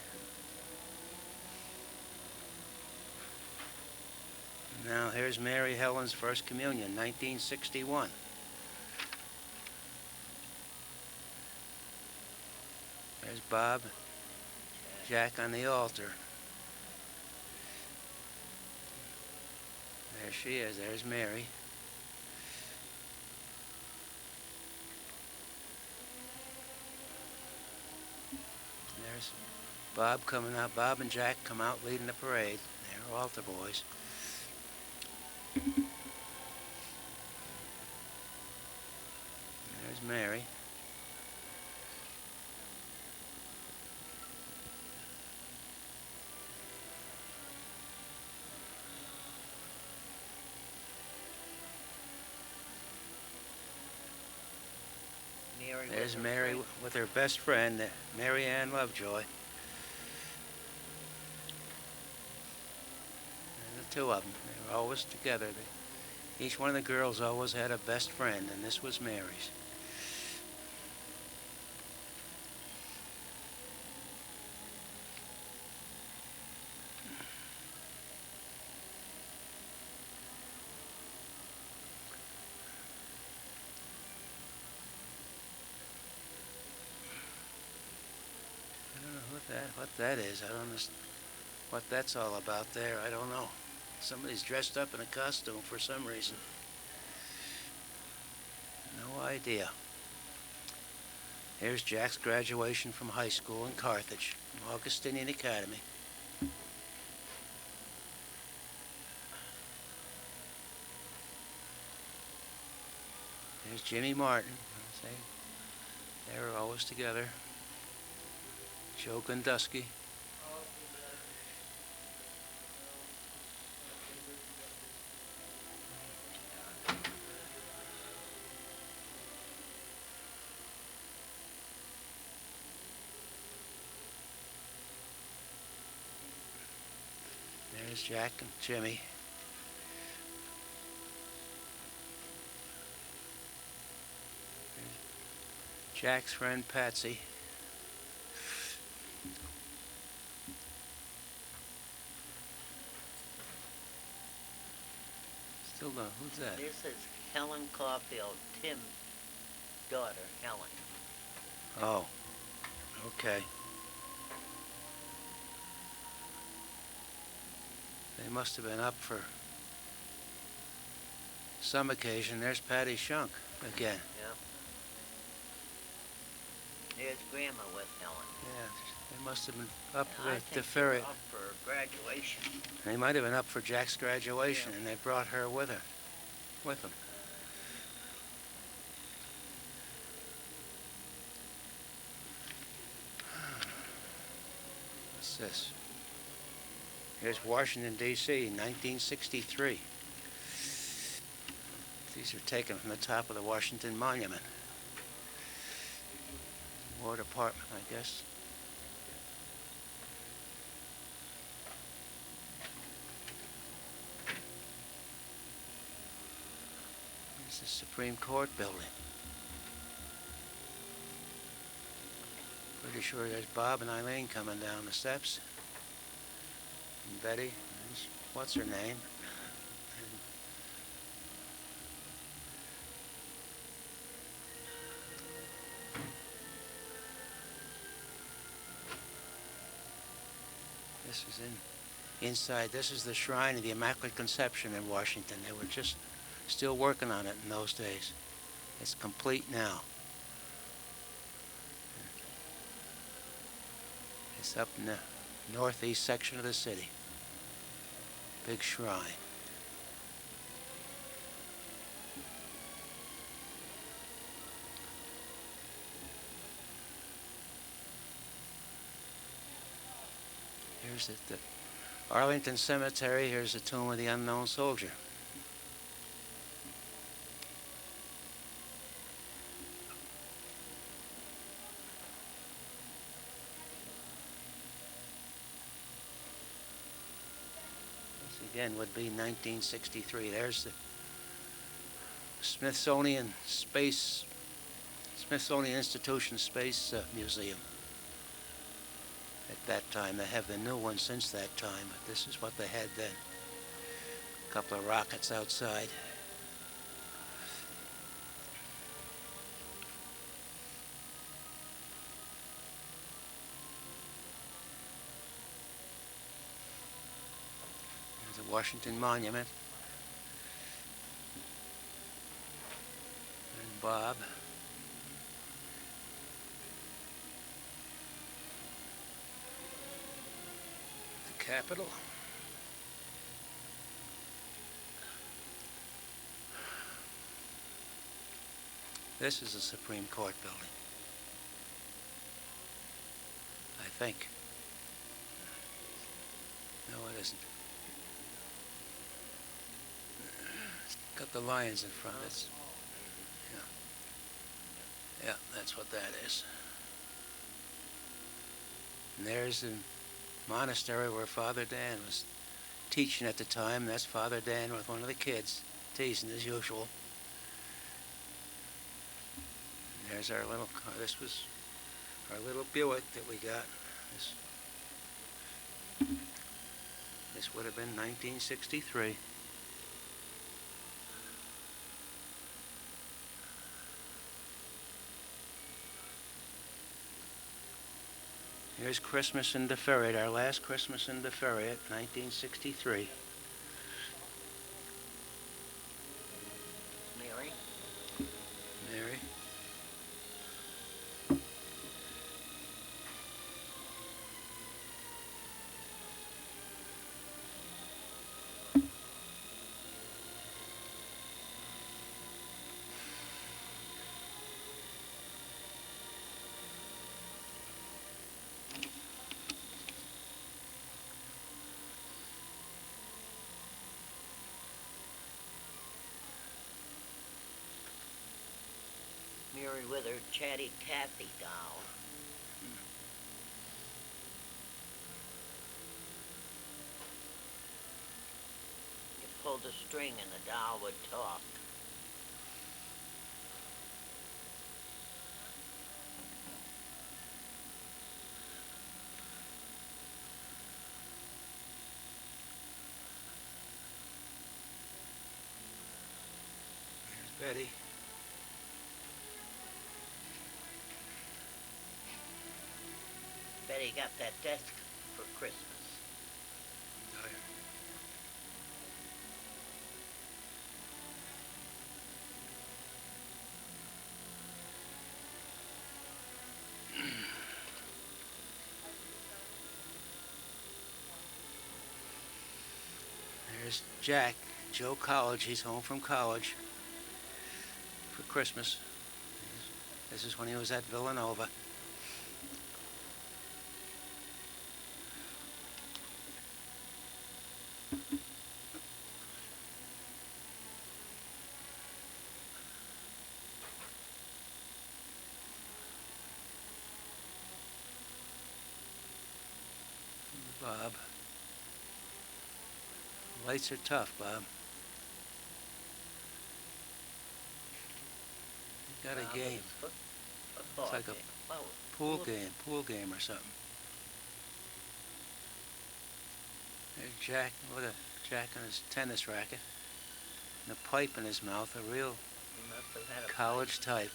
Now here's Mary Helen's first communion, 1961. There's Bob, Jack on the altar. There she is. There's Mary. There's Bob coming out. Bob and Jack come out leading the parade. They're altar boys. There's Mary. There's Mary with her best friend, Mary Ann Lovejoy. And the two of them, they were always together. Each one of the girls always had a best friend, and this was Mary's. What that is. I don't know what that's all about there. I don't know. Somebody's dressed up in a costume for some reason. No idea. Here's Jack's graduation from high school in Carthage, from Augustinian Academy. There's Jimmy Martin. They were always together. Joe Gundusky. There's Jack and Jimmy. There's Jack's friend Patsy. Still don't. Who's that? This is Helen Caulfield, Tim's daughter, Helen. Oh, okay. They must have been up for some occasion. There's Patty Shunk again. Yeah. There's Grandma with Helen. Yeah, they must have been up I with think the ferry. they were up for graduation. They might have been up for Jack's graduation, Yeah. and they brought her with them. What's this? Here's Washington, D.C., 1963. These are taken from the top of the Washington Monument. War Department, I guess. Here's the Supreme Court building. Pretty sure there's Bob and Eileen coming down the steps. And Betty, and what's her name? This is inside. This is the shrine of the Immaculate Conception in Washington. They were just still working on it in those days. It's complete now. It's up in the northeast section of the city. Big shrine. Here's the Arlington Cemetery. Here's the tomb of the unknown soldier. again would be 1963. There's the Smithsonian Institution Space Museum. At that time, they have the new one since that time, but this is what they had then. A couple of rockets outside. There's the Washington Monument. And Bob. The Capitol. This is the Supreme Court building, I think. No, it isn't. It's got the lions in front. It's, yeah, that's what that is. And there's the monastery where Father Dan was teaching at the time. That's Father Dan with one of the kids, teasing as usual. And there's our little car. This was our little Buick that we got. This would have been 1963. Here's Christmas in the Ferret, our last Christmas in the Ferret, 1963. Mary. Mary. Mary with her Chatty Cathy doll. You pulled the string and the doll would talk. There's Betty. Betty got that desk for Christmas. Oh, yeah. There's Jack, Joe College. He's home from college for Christmas. This is when he was at Villanova. Bob. Lights are tough, Bob. You got a game. It's like a pool game or something. There's Jack with a Jack on his tennis racket and a pipe in his mouth, a real college type.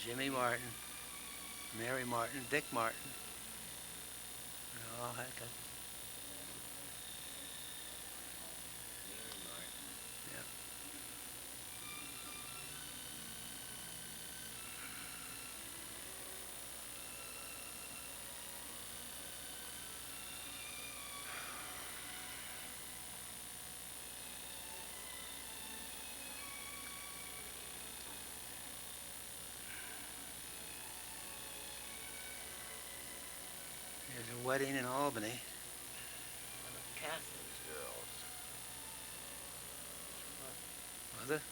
Jimmy Martin, Mary Martin, Dick Martin. Oh, heck. Yep. There's a wedding in Albany. One of Catherine's girls. Was it?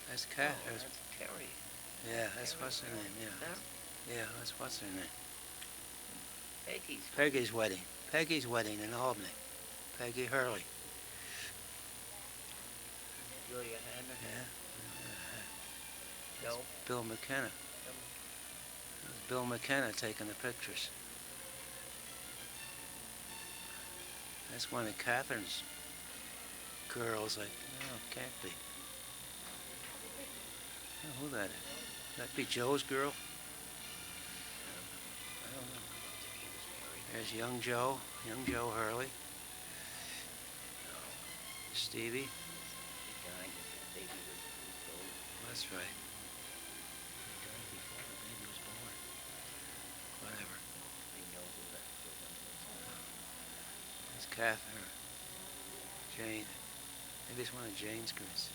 That's Oh, Cat. That's, that's Terry. yeah, that's Terry what's her name. Yeah, Huh? yeah, that's what's her name. Peggy's. Peggy's wedding. Peggy's wedding in Albany. Peggy Hurley. Julia Hanna. Yeah. Joe. Bill McKenna. Um, That was Bill McKenna taking the pictures. That's one of Catherine's girls. Like, no, it can't be. I don't know who that is. That be Joe's girl? I don't know. There's young Joe Hurley. Stevie. he died as his baby was weeks old. That's right. He died before the baby was born. Whatever. We know who that the one was. It's Catherine. Jane. Maybe it's one of Jane's girls.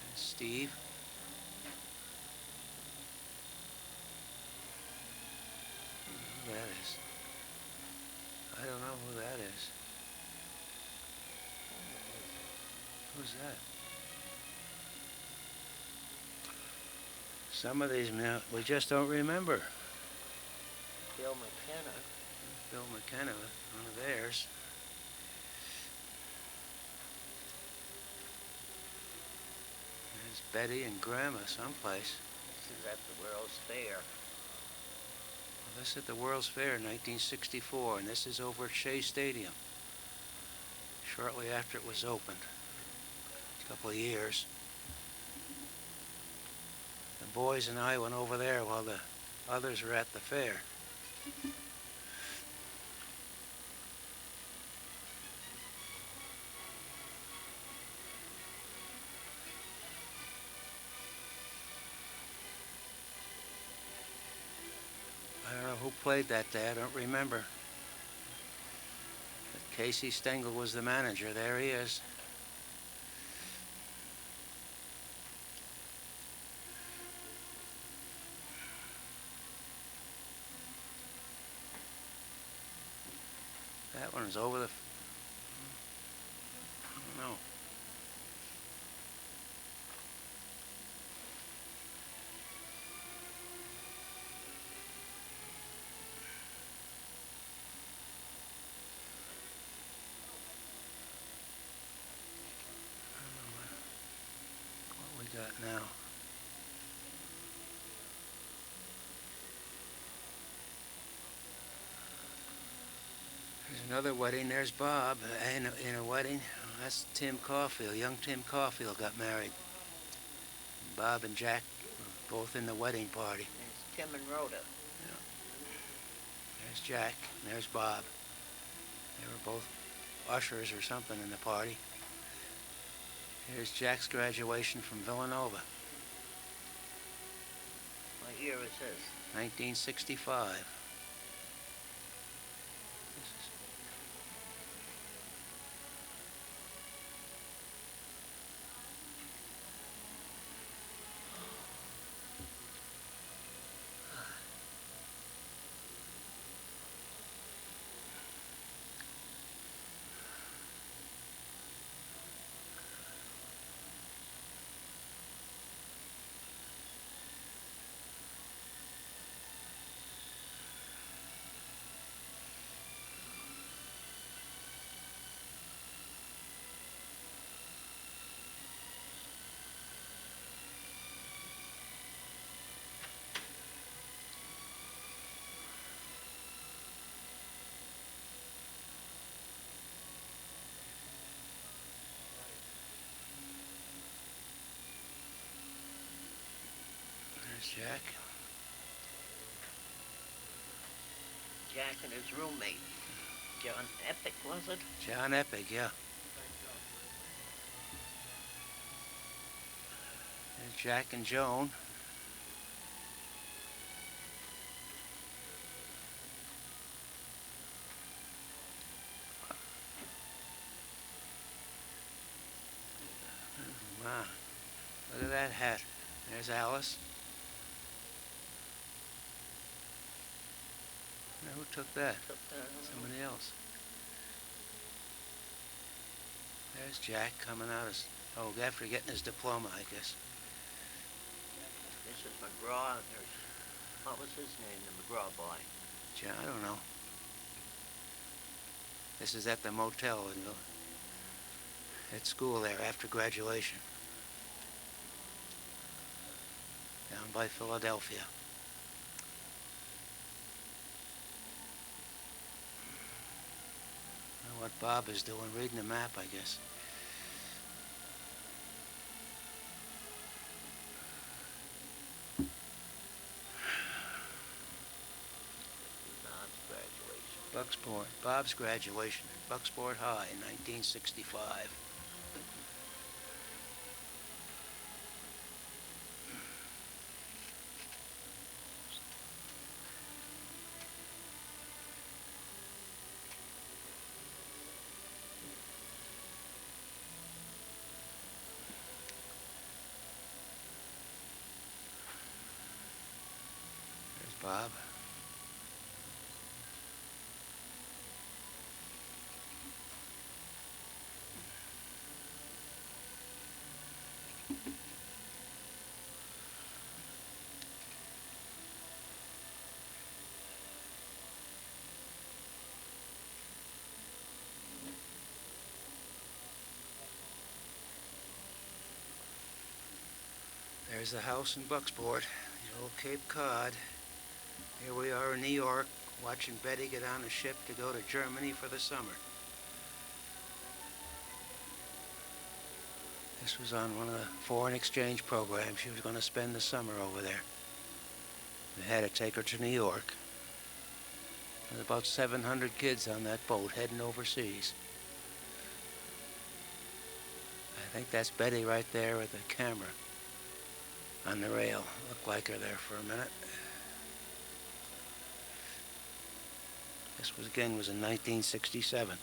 There's Steve. Who that is? I don't know who that is. Who's that? Some of these we just don't remember. Bill McKenna. Bill McKenna, one of theirs. There's Betty and Grandma someplace. This is at the World's Fair. Well, this is at the World's Fair in 1964, and this is over at Shea Stadium. Shortly after it was opened. A couple of years. The boys and I went over there while the others were at the fair. I don't know who played that day. I don't remember. But Casey Stengel was the manager. There he is. That one's over the... I don't know. What we got now? There's another wedding. There's Bob in a wedding. That's Tim Caulfield. Young Tim Caulfield got married. Bob and Jack were both in the wedding party. There's Tim and Rhoda. There's Jack. And there's Bob. They were both ushers or something in the party. Here's Jack's graduation from Villanova. What year is this? 1965. There's Jack. Jack and his roommate. John Epic, was it? John Epic, yeah. There's Jack and Joan. Wow. Look at that hat. There's Alice. Now, who took that? Somebody else. There's Jack coming out as, oh, after getting his diploma, I guess. This is McGraw. What was his name, the McGraw boy? Gee, I don't know. This is at the motel at school there after graduation. Down by Philadelphia. I don't know what Bob is doing, reading the map, I guess. Bob's graduation at Bucksport High in 1965. There's Bob. There's the house in Bucksport, the old Cape Cod. Here we are in New York, watching Betty get on a ship to go to Germany for the summer. This was on one of the foreign exchange programs. She was going to spend the summer over there. We had to take her to New York. There's about 700 kids on that boat heading overseas. I think that's Betty right there with the camera on the rail. Looked like her there for a minute. This was in 1967.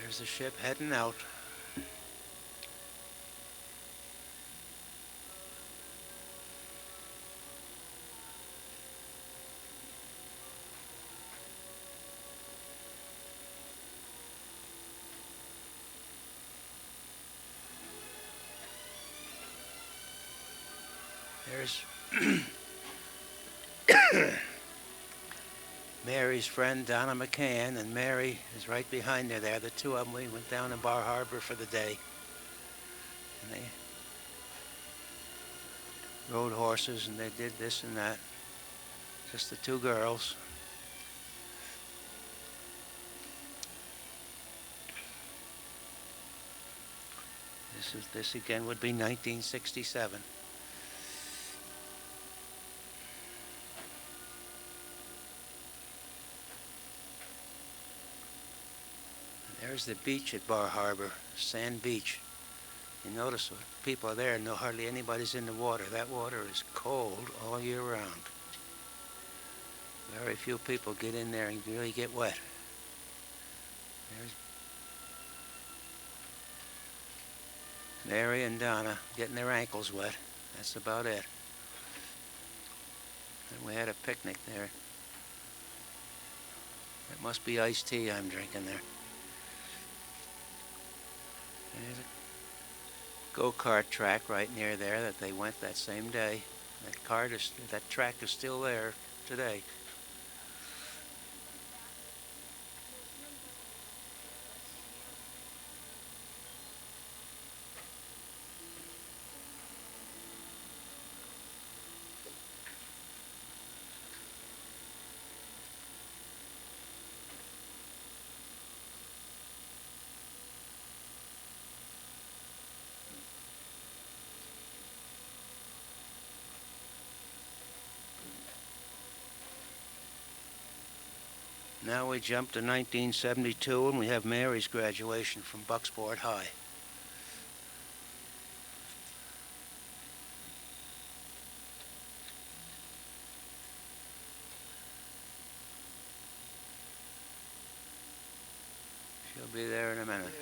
There's the ship heading out. There's Mary's friend, Donna McCann, and Mary is right behind her there. The two of them, we went down to Bar Harbor for the day. And they rode horses and they did this and that. Just the two girls. This again would be 1967. There's the beach at Bar Harbor, Sand Beach. You notice when people are there, no hardly anybody's in the water. That water is cold all year round. Very few people get in there and really get wet. There's Mary and Donna getting their ankles wet. That's about it. And we had a picnic there. That must be iced tea I'm drinking there. There's a go-kart track right near there that they went that same day. That track is still there today. Now we jump to 1972 and we have Mary's graduation from Bucksport High. She'll be there in a minute.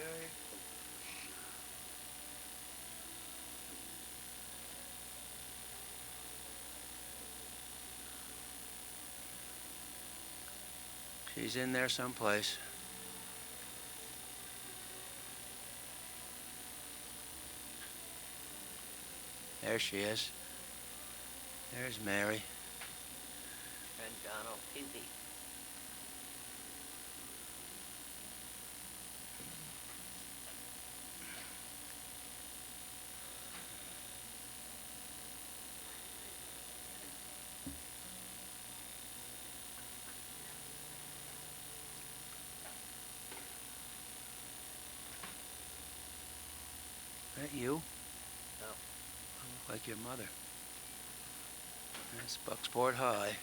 She's in there someplace. There she is. There's Mary. And Donald Peavy. That you? No. You look like your mother. That's Bucksport High.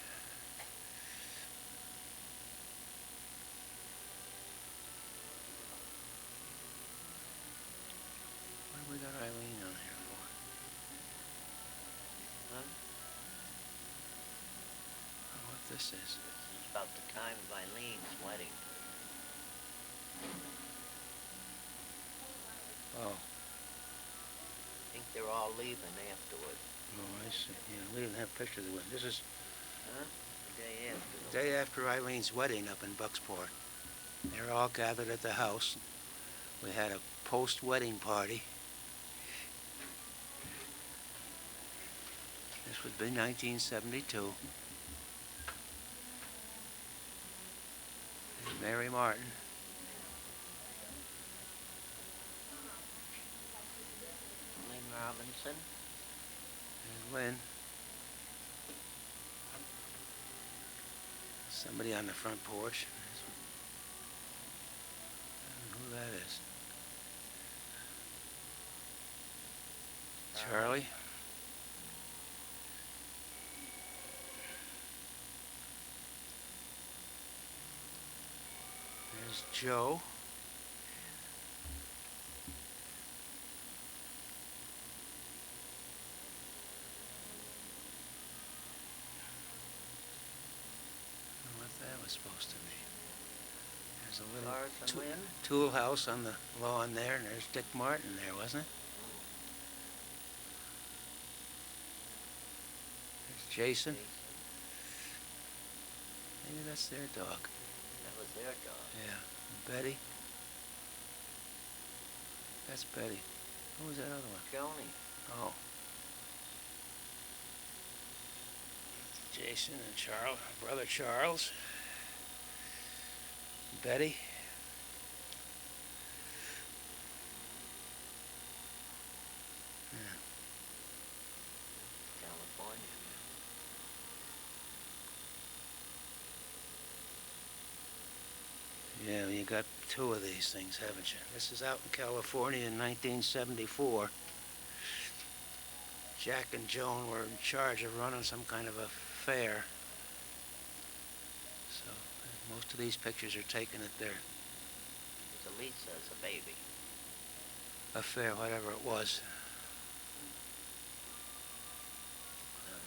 What have we got Eileen on here for? Huh? I don't know what this is. This is about the time of Eileen's wedding. Oh. I think they're all leaving afterward. Oh, I see. Yeah, we didn't have pictures of it. This is Huh? The day after. the day after Eileen's wedding up in Bucksport. They're all gathered at the house. We had a post-wedding party. This would be 1972. And Mary Martin. Lynn Robinson. And Lynn. Somebody on the front porch. I don't know who that is. Charlie. There's Joe. I don't know what that was supposed to be. There's a little Lars and Lynn. tool house on the lawn there, and there's Dick Martin there, wasn't it? There's Jason. Maybe that's their dog. That was their dog. Yeah. And Betty. That's Betty. Who was that other one? Joni. Oh. Jason and Charles, brother Charles. Betty. California. Yeah, you got two of these things, haven't you? This is out in California in 1974. Jack and Joan were in charge of running some kind of a fair. So most of these pictures are taken at their It's Lisa as a baby. affair, whatever it was.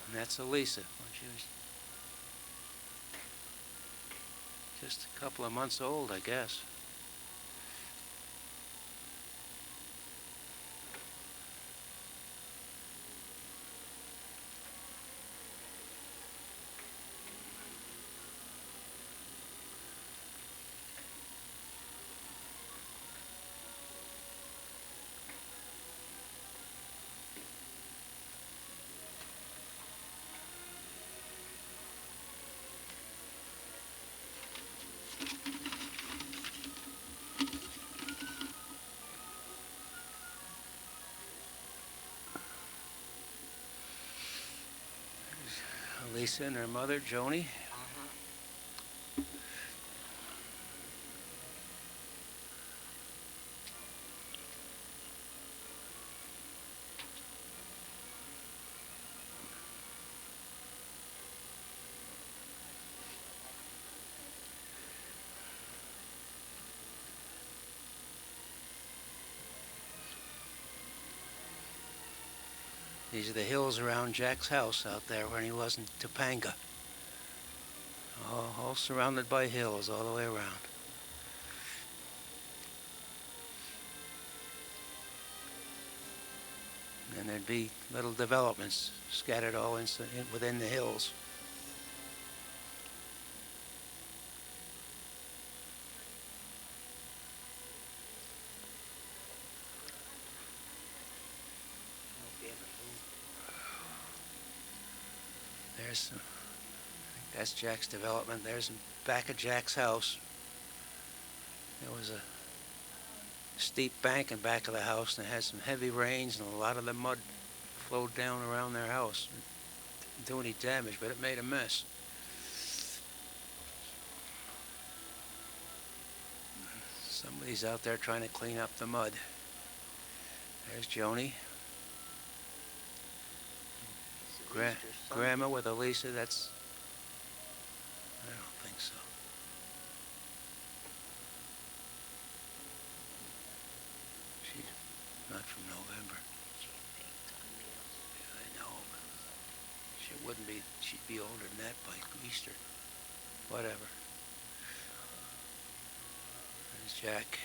And that's Elisa when she was just a couple of months old, I guess. Lisa and her mother, Joni. These are the hills around Jack's house out there when he was in Topanga. All surrounded by hills all the way around. And there'd be little developments scattered all within the hills. There's, I think that's Jack's development. There's the back of Jack's house. There was a steep bank in back of the house, and it had some heavy rains, and a lot of the mud flowed down around their house. It didn't do any damage, but it made a mess. Somebody's out there trying to clean up the mud. There's Joni. Grandma with Elisa, that's... I don't think so. She's not from November. Yeah, I know, but she wouldn't be, she'd be older than that by Easter. Whatever. There's Jack.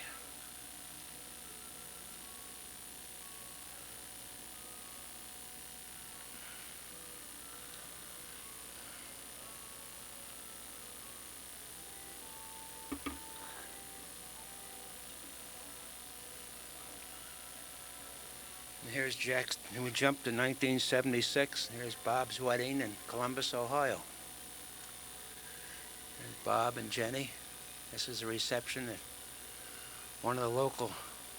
Here's Jack's, we jumped to 1976. Here's Bob's wedding in Columbus, Ohio. There's Bob and Jenny. This is a reception at one of the local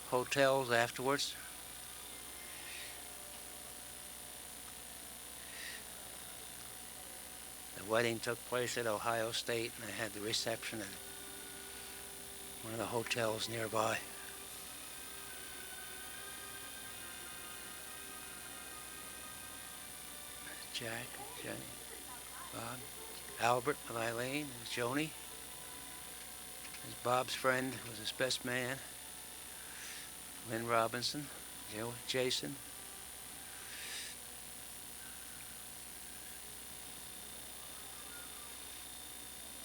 hotels afterwards. The wedding took place at Ohio State, and they had the reception at one of the hotels nearby. Jack, Jenny, Bob, Albert with Eileen, and Joni. There's Bob's friend, was his best man, Lynn Robinson, Jason.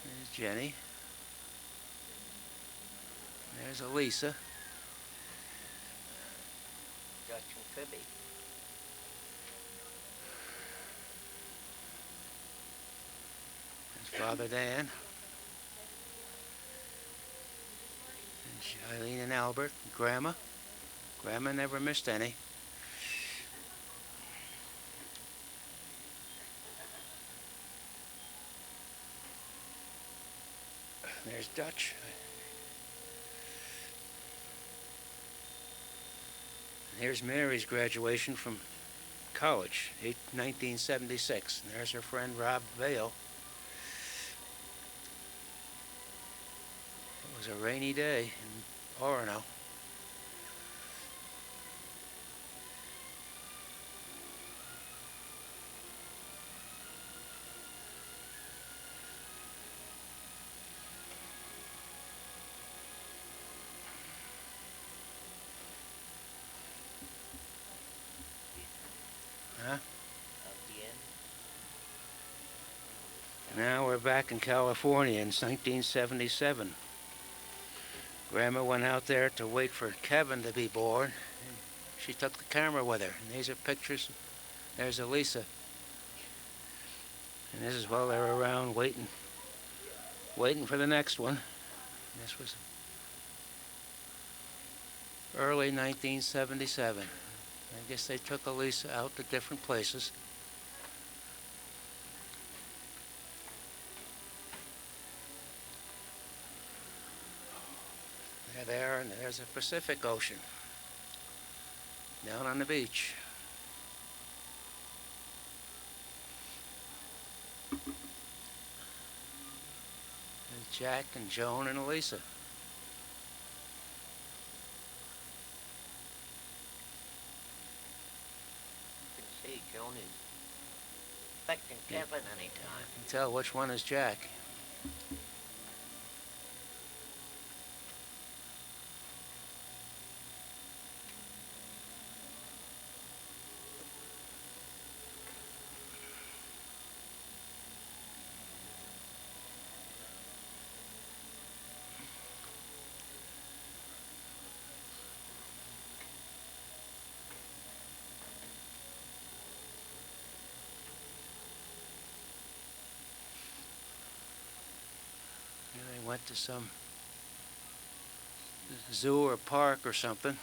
There's Jenny. There's Elisa. Dutch and Phoebe. Father Dan, and Eileen and Albert, and Grandma. Grandma never missed any. There's Dutch. And here's Mary's graduation from college, 1976. And there's her friend Rob Vale. It was a rainy day in Orono. Huh? Now we're back in California in 1977. Grandma went out there to wait for Kevin to be born. And she took the camera with her. And these are pictures. There's Elisa. And this is while they were around waiting for the next one. This was early 1977. I guess they took Elisa out to different places. They're there, and there's the Pacific Ocean down on the beach. There's Jack and Joan and Elisa. You can see Joan is expecting Kevin anytime. You can tell which one is Jack. They went to some zoo or park or something.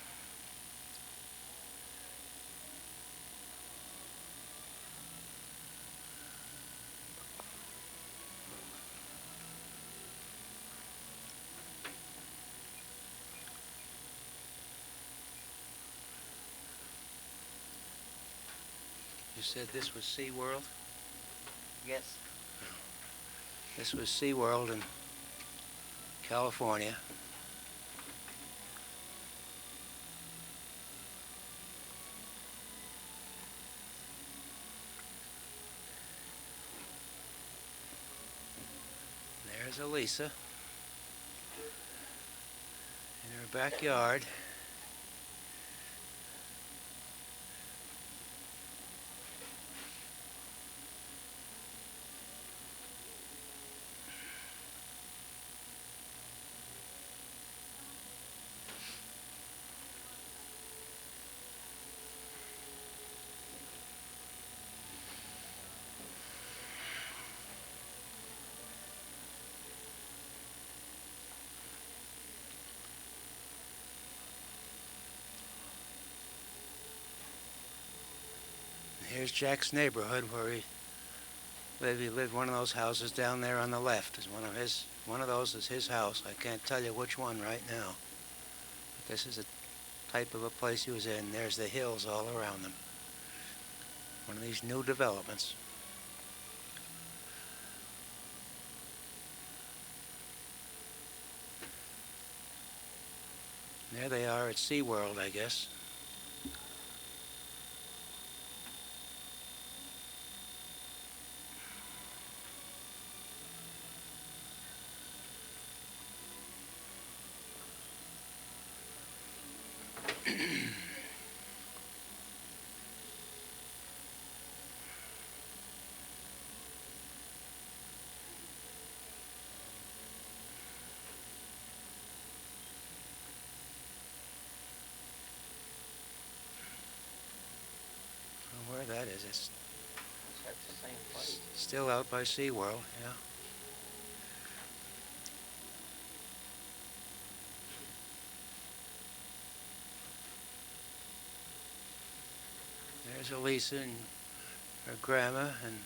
You said this was SeaWorld? Yes. This was SeaWorld in California. There's Elisa in her backyard. Here's Jack's neighborhood where he lived. He lived one of those houses down there on the left. Is one of those is his house. I can't tell you which one right now. But this is a type of a place he was in. There's the hills all around them. One of these new developments. There they are at SeaWorld, I guess. Where that is, it's That's the same place. still out by SeaWorld, yeah. There's Elisa and her grandma and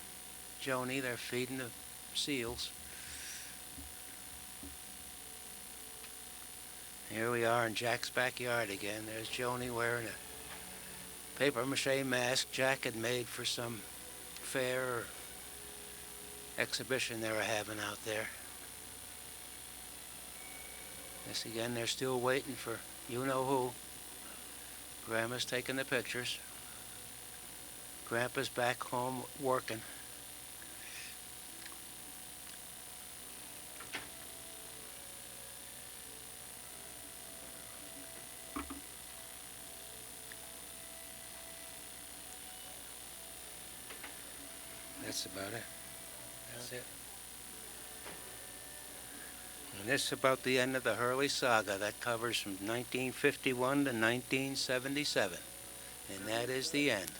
Joni. They're feeding the seals. Here we are in Jack's backyard again. There's Joni wearing a papier-mâché mask Jack had made for some fair or exhibition they were having out there. This again, they're still waiting for you-know-who. Grandma's taking the pictures. Grandpa's back home working. That's about it. That's it. And this is about the end of the Hurley saga. That covers from 1951 to 1977. And that is the end.